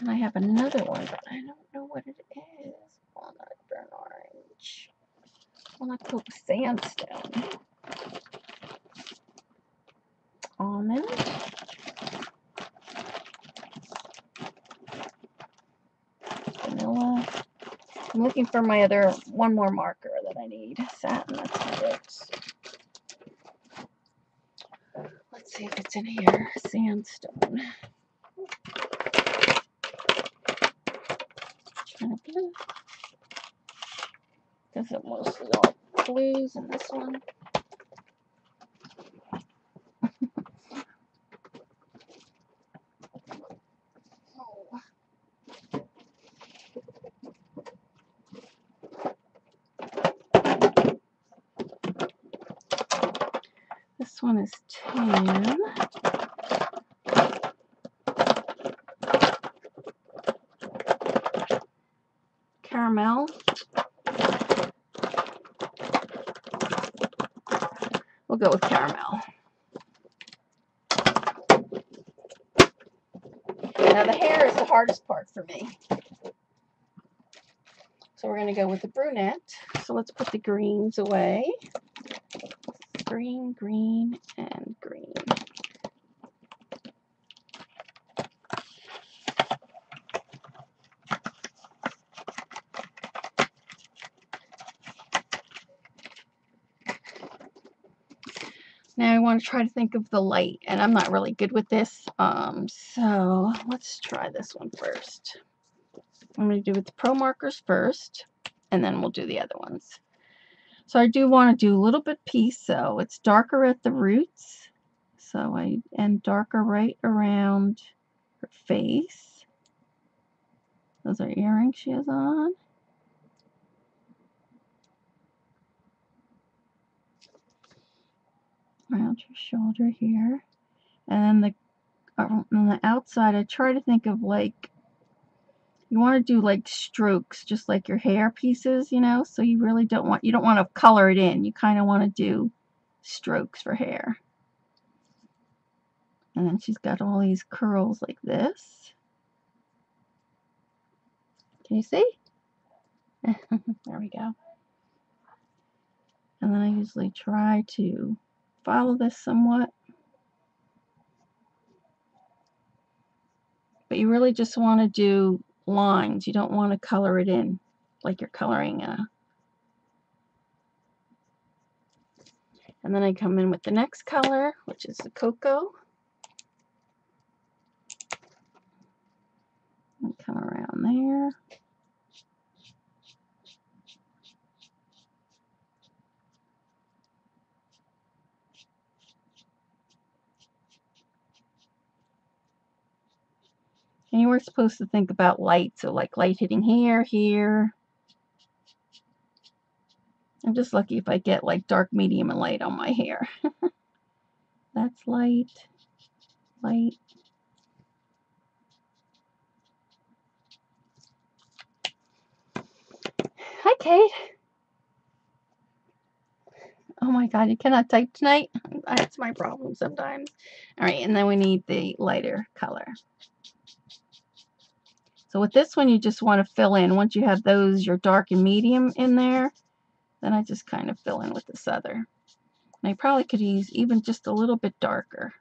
And I have another one, but I don't know what it is. Walnut, burnt orange. Walnut coke sandstone. Almond. Vanilla. I'm looking for my other one more marker that I need. Satin, that's not it. Let's see if it's in here. Sandstone. Blue. Because it mostly all blues in this one. This one is tan. Caramel. We'll go with caramel. Now the hair is the hardest part for me. So we're going to go with the brunette. So let's put the greens away. Green, green, and green. Now I want to try to think of the light, and I'm not really good with this. So let's try this one first. I'm going to do with the Pro Markers first, and then we'll do the other ones. So I do want to do a little bit piece, so it's darker at the roots. And darker right around her face. Those are earrings she has on. Around her shoulder here. And then on the outside, I try to think of like, you want to do like strokes, just like your hair pieces, you know, so you really don't want to color it in. You kind of want to do strokes for hair. And then she's got all these curls like this. Can you see? There we go. And then I usually try to follow this somewhat. But you really just want to do lines. You don't want to color it in like you're coloring and then I come in with the next color, which is the cocoa. Come around there. And you were supposed to think about light, so like light hitting here, here. I'm just lucky if I get like dark, medium, and light on my hair. That's light, light. Hi, Kate. Oh my God, you cannot type tonight? That's my problem sometimes. All right, and then we need the lighter color. So with this one, you just want to fill in. Once you have those, your dark and medium in there, then I just kind of fill in with this other. And I probably could use even just a little bit darker.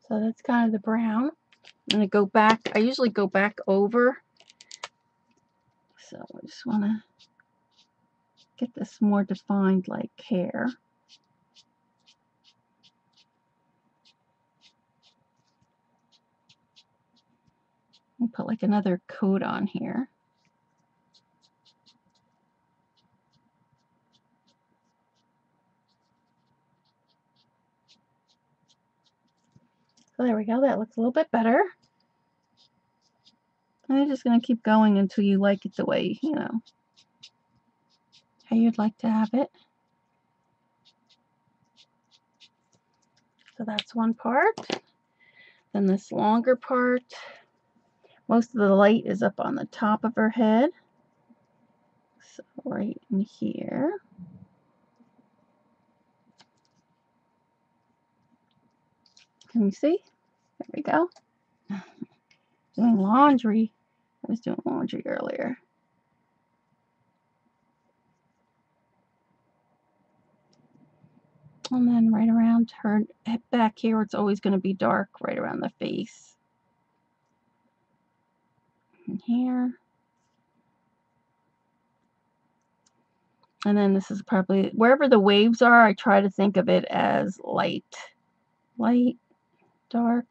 So that's kind of the brown. I'm going to go back. I usually go back over. So I just want to get this more defined like hair. And put like another coat on here. So there we go. That looks a little bit better. And I'm just going to keep going until you like it the way, you know, how you'd like to have it. So that's one part. Then this longer part, most of the light is up on the top of her head. So right in here. Can you see? There we go. Doing laundry. I was doing laundry earlier. And then right around her back here, it's always going to be dark right around the face. And here. And then this is probably, wherever the waves are, I try to think of it as light. Light, dark.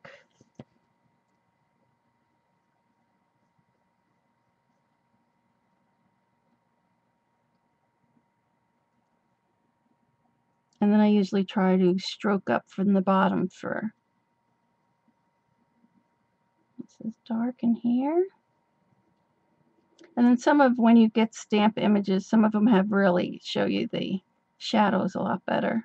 And then I usually try to stroke up from the bottom for, this is dark in here. And then some of, when you get stamp images, some of them have really show you the shadows a lot better.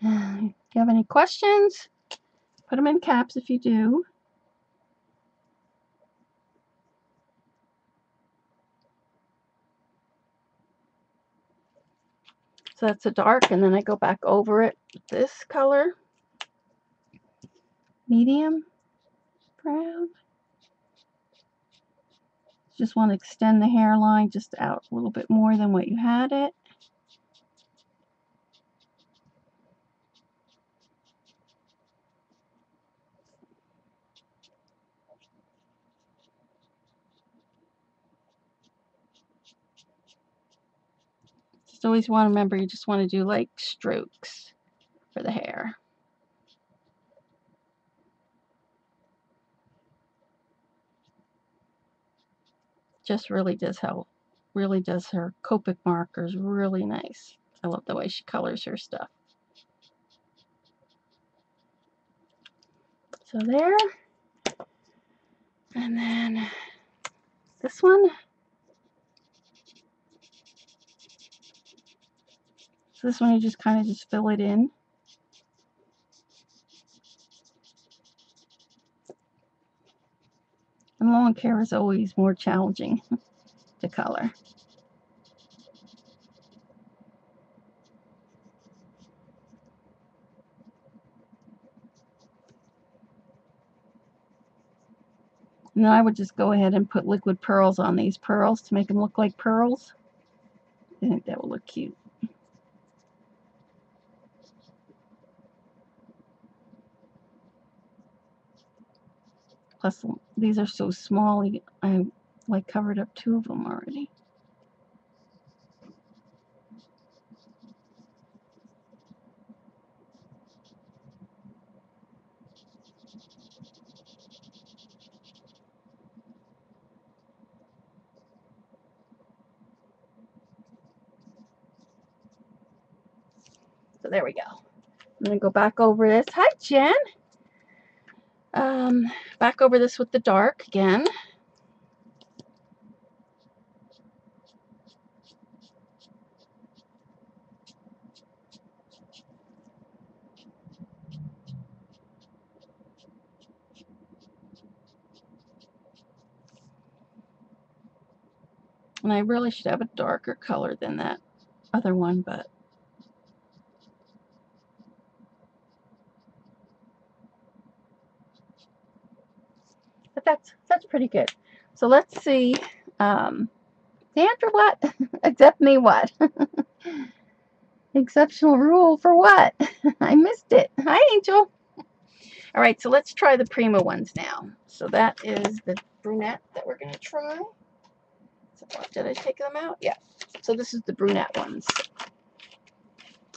Do you have any questions? Put them in caps if you do. So that's a dark, and then I go back over it with this color. Medium brown. Just want to extend the hairline just out a little bit more than what you had it. Just always want to remember, you just want to do like strokes for the hair. Just really does help. Really does her Copic markers really nice. I love the way she colors her stuff. So there. And then this one. So this one you just kind of just fill it in. And long hair is always more challenging to color. And then I would just go ahead and put liquid pearls on these pearls to make them look like pearls. I think that will look cute. Plus, these are so small, I like covered up 2 of them already. So there we go. I'm going to go back over this. Hi, Jen. Back over this with the dark again. And I really should have a darker color than that other one, but that's pretty good. So let's see. Sandra, what? Accept me what? Exceptional rule for what? I missed it. Hi, Angel. All right, so let's try the Prima ones now. So that is the brunette that we're going to try. So did I take them out? Yeah. So this is the brunette ones.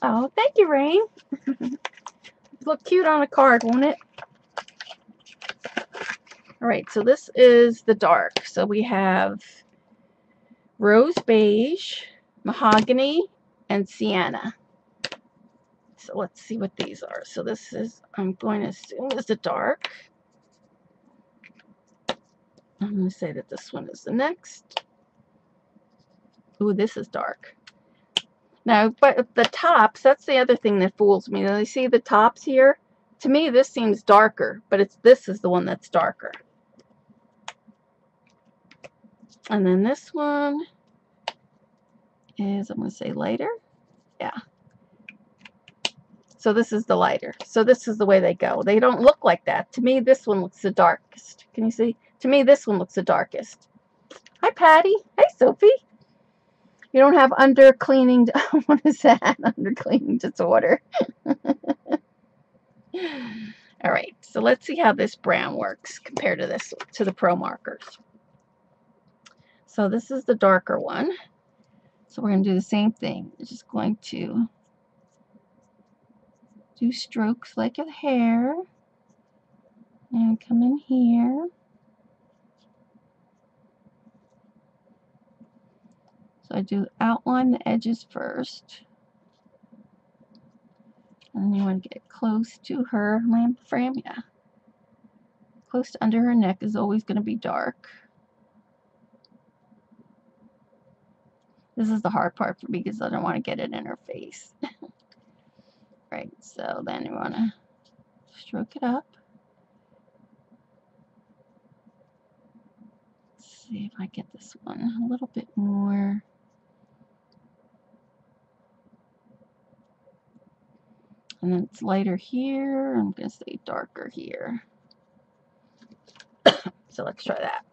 Oh, thank you, Rain. Look cute on a card, won't it? All right, so this is the dark. So we have rose beige, mahogany, and sienna. So let's see what these are. So this is, I'm going to assume, is the dark. I'm going to say that this one is the next. Ooh, this is dark. Now, but the tops, that's the other thing that fools me. Now, you see the tops here? To me, this seems darker, but this is the one that's darker. And then this one is, I'm going to say lighter. Yeah. So this is the lighter. So this is the way they go. They don't look like that. To me, this one looks the darkest. Can you see? To me, this one looks the darkest. Hi, Patty. Hi, Sophie. You don't have under cleaning. What is that? Under cleaning disorder. All right. So let's see how this brown works compared to this, to the Pro Markers. So this is the darker one. So we're going to do the same thing. We're just going to do strokes like a hair. And come in here. So I do outline the edges first. And then you want to get close to her lamp frame. Yeah. Close to under her neck is always going to be dark. This is the hard part for me because I don't want to get it in her face. Right, so then you want to stroke it up. Let's see if I get this one a little bit more. And then it's lighter here. I'm going to say darker here. So let's try that.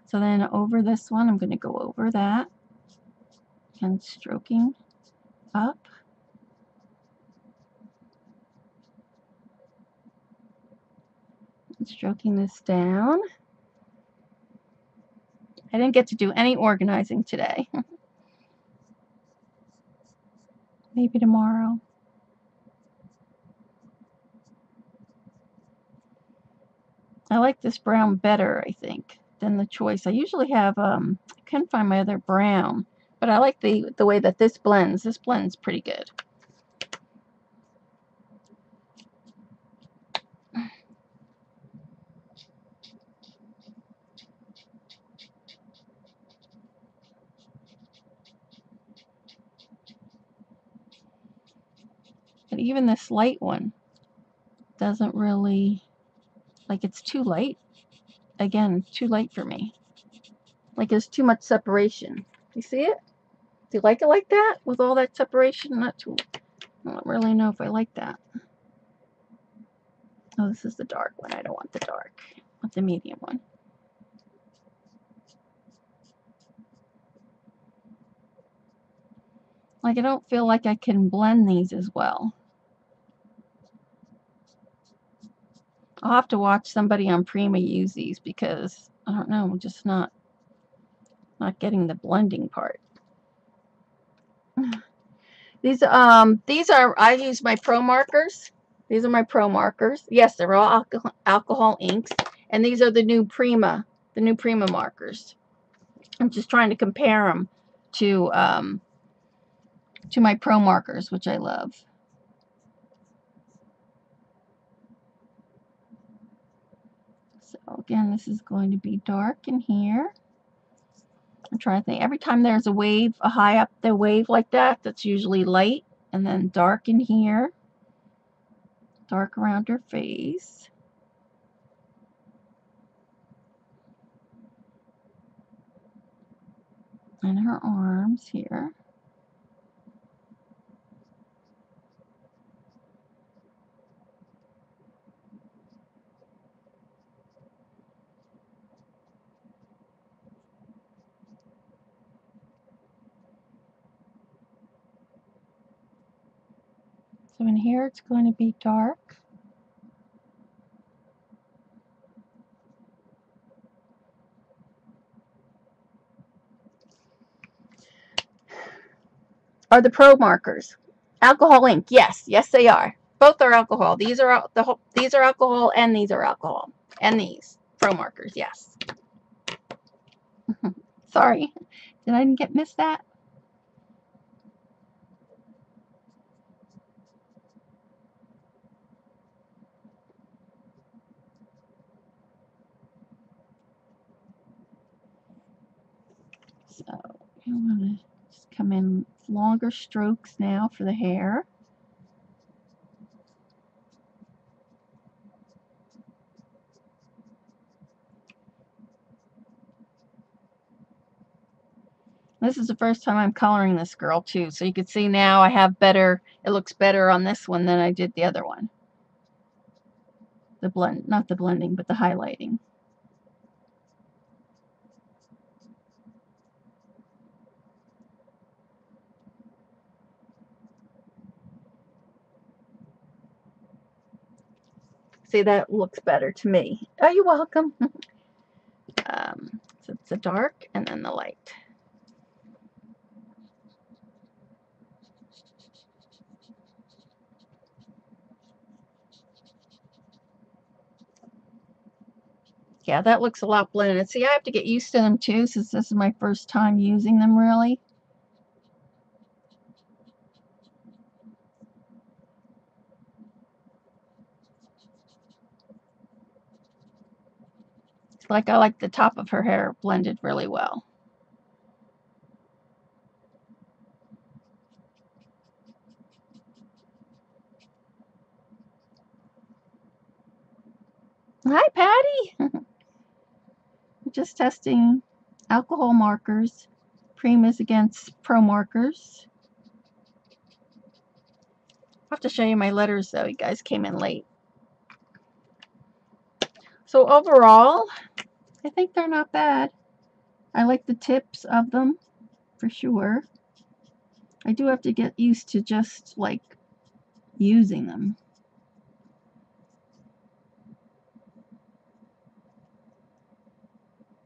So then over this one, I'm going to go over that and stroking up. And stroking this down. I didn't get to do any organizing today. Maybe tomorrow. I like this brown better, I think, than the choice. I usually have, I couldn't find my other brown, but I like the way that this blends. This blends pretty good. But even this light one doesn't really, like, it's too light. Again, too light for me. Like, there's too much separation. You see it? Do you like it like that? With all that separation? Not too, I don't really know if I like that. Oh, this is the dark one. I don't want the dark. I want the medium one. Like, I don't feel like I can blend these as well. I'll have to watch somebody on Prima use these because I don't know, I'm just not getting the blending part. These are, I use my Pro Markers. These are my Pro Markers. Yes, they're all alcohol inks, and these are the new Prima markers. I'm just trying to compare them to my Pro Markers, which I love. So again, this is going to be dark in here. I'm trying to think. Every time there's a wave, a high up the wave like that, that's usually light, and then dark in here, dark around her face. And her arms here. So in here it's going to be dark. Are the Pro Markers alcohol ink? Yes, yes they are. Both are alcohol. These are alcohol, and these are alcohol, and these Pro Markers. Yes. Sorry, did I miss that? So I'm going to just come in longer strokes now for the hair. This is the first time I'm coloring this girl too, so you can see now I have better, it looks better on this one than I did the other one. The blend, not the blending, but the highlighting. See, that looks better to me. Oh, you're welcome. So it's the dark and then the light. Yeah, that looks a lot blended. See, I have to get used to them too, since this is my first time using them really. It's like I like the top of her hair blended really well. Hi, Patty. Just testing alcohol markers, Primas against Pro Markers. I'll have to show you my letters though, you guys came in late. So overall, I think they're not bad. I like the tips of them for sure. I do have to get used to just like using them.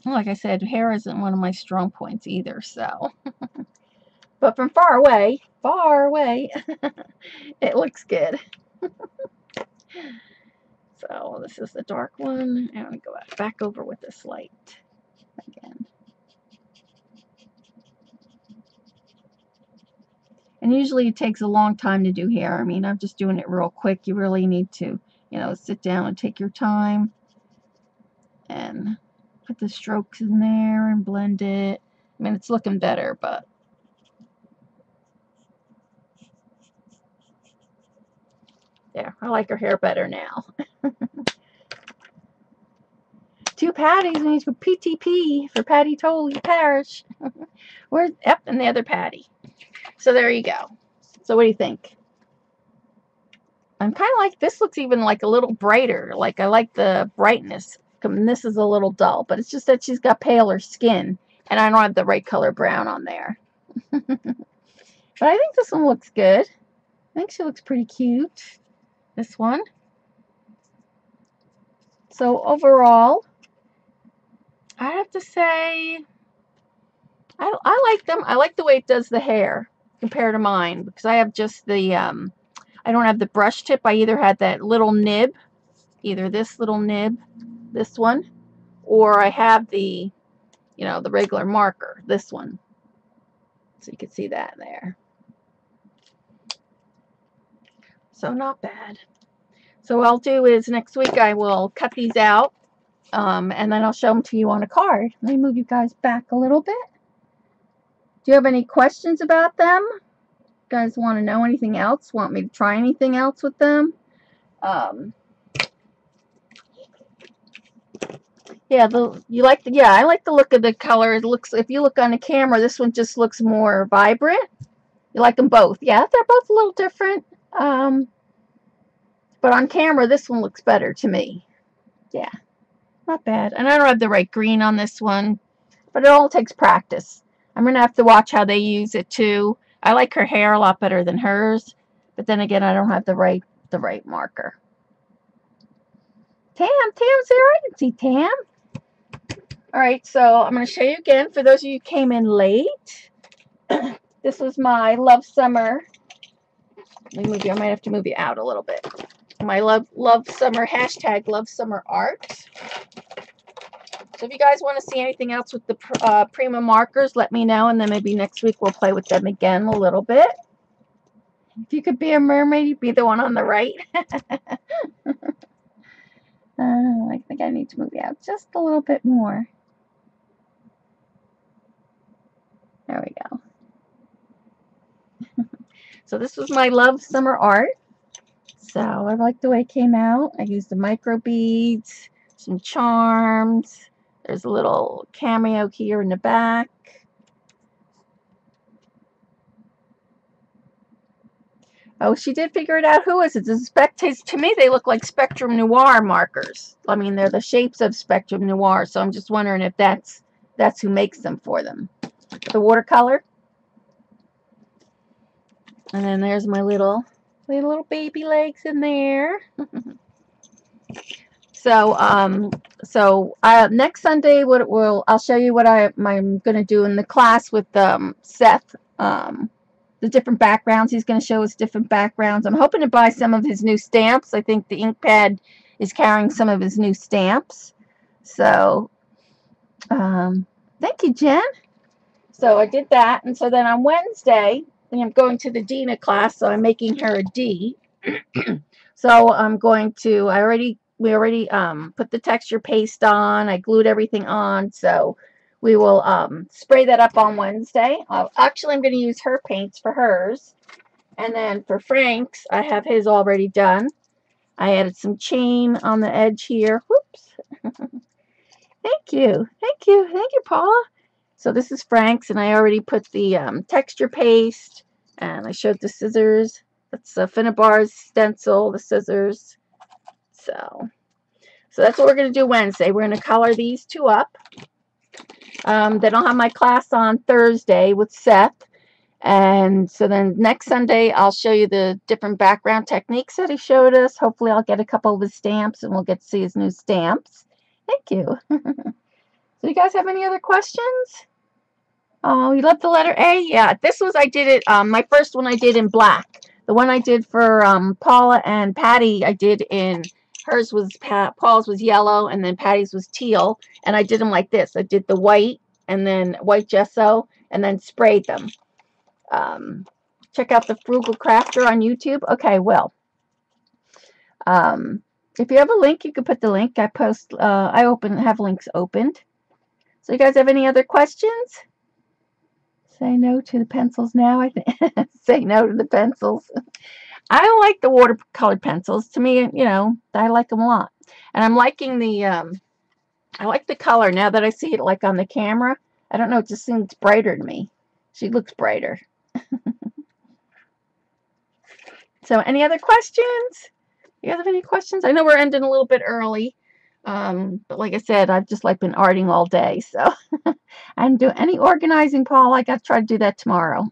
Like I said, hair isn't one of my strong points either, so. But from far away, it looks good. So this is the dark one. I'm going to go back over with this light again. And usually it takes a long time to do hair. I mean, I'm just doing it real quick. You really need to, you know, sit down and take your time and put the strokes in there and blend it. I mean, it's looking better, but yeah, I like her hair better now. Two Patties means for PTP, for Patty Tolley Parish. Where's F and the other Patty? So there you go. So what do you think? I'm kind of like, this looks even like a little brighter. Like I like the brightness. And this is a little dull, but it's just that she's got paler skin and I don't have the right color brown on there. But I think this one looks good. I think she looks pretty cute. This one. So overall, I have to say, I like them. I like the way it does the hair compared to mine, because I have just the, I don't have the brush tip. I either had that little nib, either this little nib, this one, or I have the, you know, the regular marker, this one. So you can see that there. So not bad. So what I'll do is next week I will cut these out, and then I'll show them to you on a card. Let me move you guys back a little bit. Do you have any questions about them? You guys want to know anything else? Want me to try anything else with them? Yeah, I like the look of the color. It looks, if you look on the camera, this one just looks more vibrant. You like them both? Yeah, they're both a little different. But on camera, this one looks better to me. Yeah, not bad. And I don't have the right green on this one, but it all takes practice. I'm going to have to watch how they use it too. I like her hair a lot better than hers, but then again, I don't have the right marker. Tam's there. I can see Tam. All right, so I'm going to show you again for those of you who came in late. This was my Love Summer. Let me move you. I might have to move you out a little bit. My love summer, hashtag Love Summer Art. So if you guys want to see anything else with the Prima markers, let me know, and then maybe next week we'll play with them again a little bit. If you could be a mermaid, you'd be the one on the right. I think I need to move you out just a little bit more. There we go. So this was my Love Summer Art. So I like the way it came out. I used the micro beads, some charms. There's a little cameo here in the back. Oh, she did figure it out. Who is it? To me, they look like Spectrum Noir markers. I mean, they're the shapes of Spectrum Noir. So I'm just wondering if that's who makes them for them. The watercolor. And then there's my little baby legs in there. So next Sunday, I'll show you what I'm going to do in the class with Seth. The different backgrounds. He's going to show us different backgrounds. I'm hoping to buy some of his new stamps. I think the ink pad is carrying some of his new stamps. So, thank you, Jen. So I did that, and so then on Wednesday, I'm going to the Dina class, so I'm making her a D. So I'm going to, we already put the texture paste on. I glued everything on, so we will spray that up on Wednesday. Actually, I'm going to use her paints for hers. And then for Frank's, I have his already done. I added some chain on the edge here. Whoops. Thank you. Thank you. Thank you, Paula. So this is Frank's, and I already put the texture paste, and I showed the scissors. That's a Finnabar's stencil, the scissors. So that's what we're going to do Wednesday. We're going to color these two up. Then I'll have my class on Thursday with Seth. And so then next Sunday, I'll show you the different background techniques that he showed us. Hopefully I'll get a couple of his stamps, and we'll get to see his new stamps. Thank you. So you guys have any other questions? Oh, you love the letter A? Yeah, I did it, my first one I did in black. The one I did for Paula and Patty, I did in, hers was, Paul's was yellow, and then Patty's was teal. And I did them like this. I did the white, and then white gesso, and then sprayed them. Check out the Frugal Crafter on YouTube. Okay, well, if you have a link, you can put the link. I have links opened. So you guys have any other questions? Say no to the pencils now, I think. Say no to the pencils. I don't like the watercolored pencils. To me, you know, I like them a lot. And I'm liking the, I like the color now that I see it like on the camera. I don't know, it just seems brighter to me. She looks brighter. So any other questions? You guys have any questions? I know we're ending a little bit early. But like I said, I've just like been arting all day, so I didn't do any organizing, Paul. I got to try to do that tomorrow.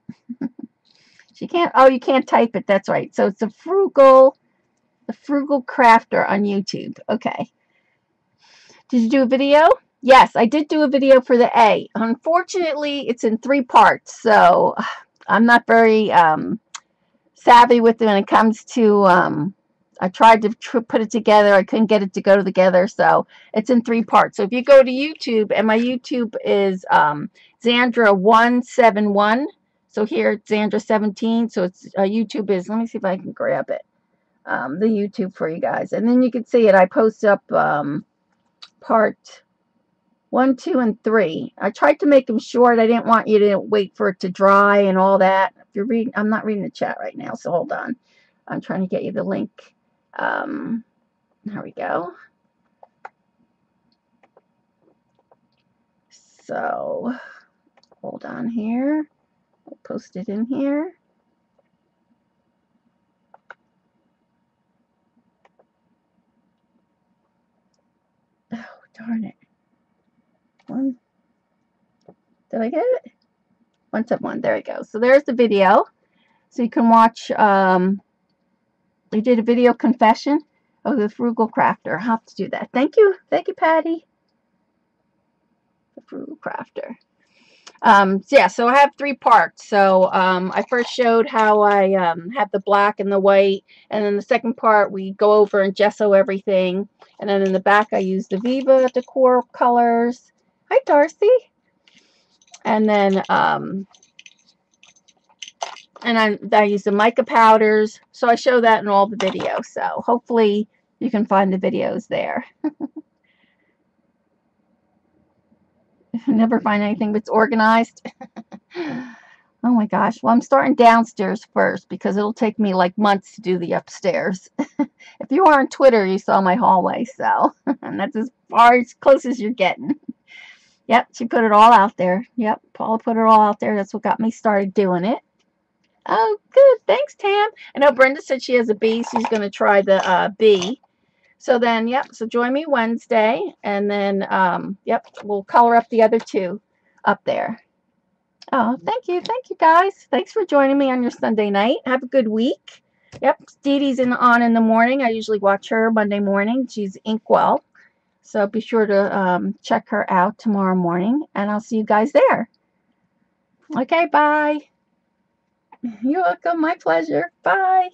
She can't, oh, you can't type it. That's right. So it's the Frugal Crafter on YouTube. Okay. Did you do a video? Yes, I did do a video for the A. Unfortunately, it's in 3 parts, so I'm not very savvy with it when it comes to I tried to put it together. I couldn't get it to go together, so it's in 3 parts. So if you go to YouTube, and my YouTube is Xandra171. So here it's Xandra17. So it's YouTube is, let me see if I can grab it. The YouTube for you guys. And then you can see it. I post up part 1, 2, and 3. I tried to make them short. I didn't want you to wait for it to dry and all that. If you're reading, I'm not reading the chat right now, so hold on. I'm trying to get you the link. There we go. So hold on here. I'll post it in here. Oh, darn it. Did I get it? 171. There we go. So there's the video. So you can watch. We did a video confession of the Frugal Crafter. I'll have to do that. Thank you. Thank you, Patty. The Frugal Crafter. So yeah, so I have 3 parts. So I first showed how I have the black and the white, and then the second part we go over and gesso everything, and then in the back I use the Viva decor colors. Hi, Darcy. And then I use the mica powders. So I show that in all the videos. So hopefully you can find the videos there. Never find anything that's organized. Oh my gosh. Well, I'm starting downstairs first because it'll take me like months to do the upstairs. If you are on Twitter, you saw my hallway. So, and that's as far as close as you're getting. Yep, she put it all out there. Yep, Paula put it all out there. That's what got me started doing it. Oh, good. Thanks, Tam. I know Brenda said she has a B. She's going to try the B. So then, yep, so join me Wednesday. And then, yep, we'll color up the other 2 up there. Oh, thank you. Thank you, guys. Thanks for joining me on your Sunday night. Have a good week. Yep, Dee Dee's on in the morning. I usually watch her Monday morning. She's Inkwell. So be sure to check her out tomorrow morning. And I'll see you guys there. Okay, bye. You're welcome. My pleasure. Bye.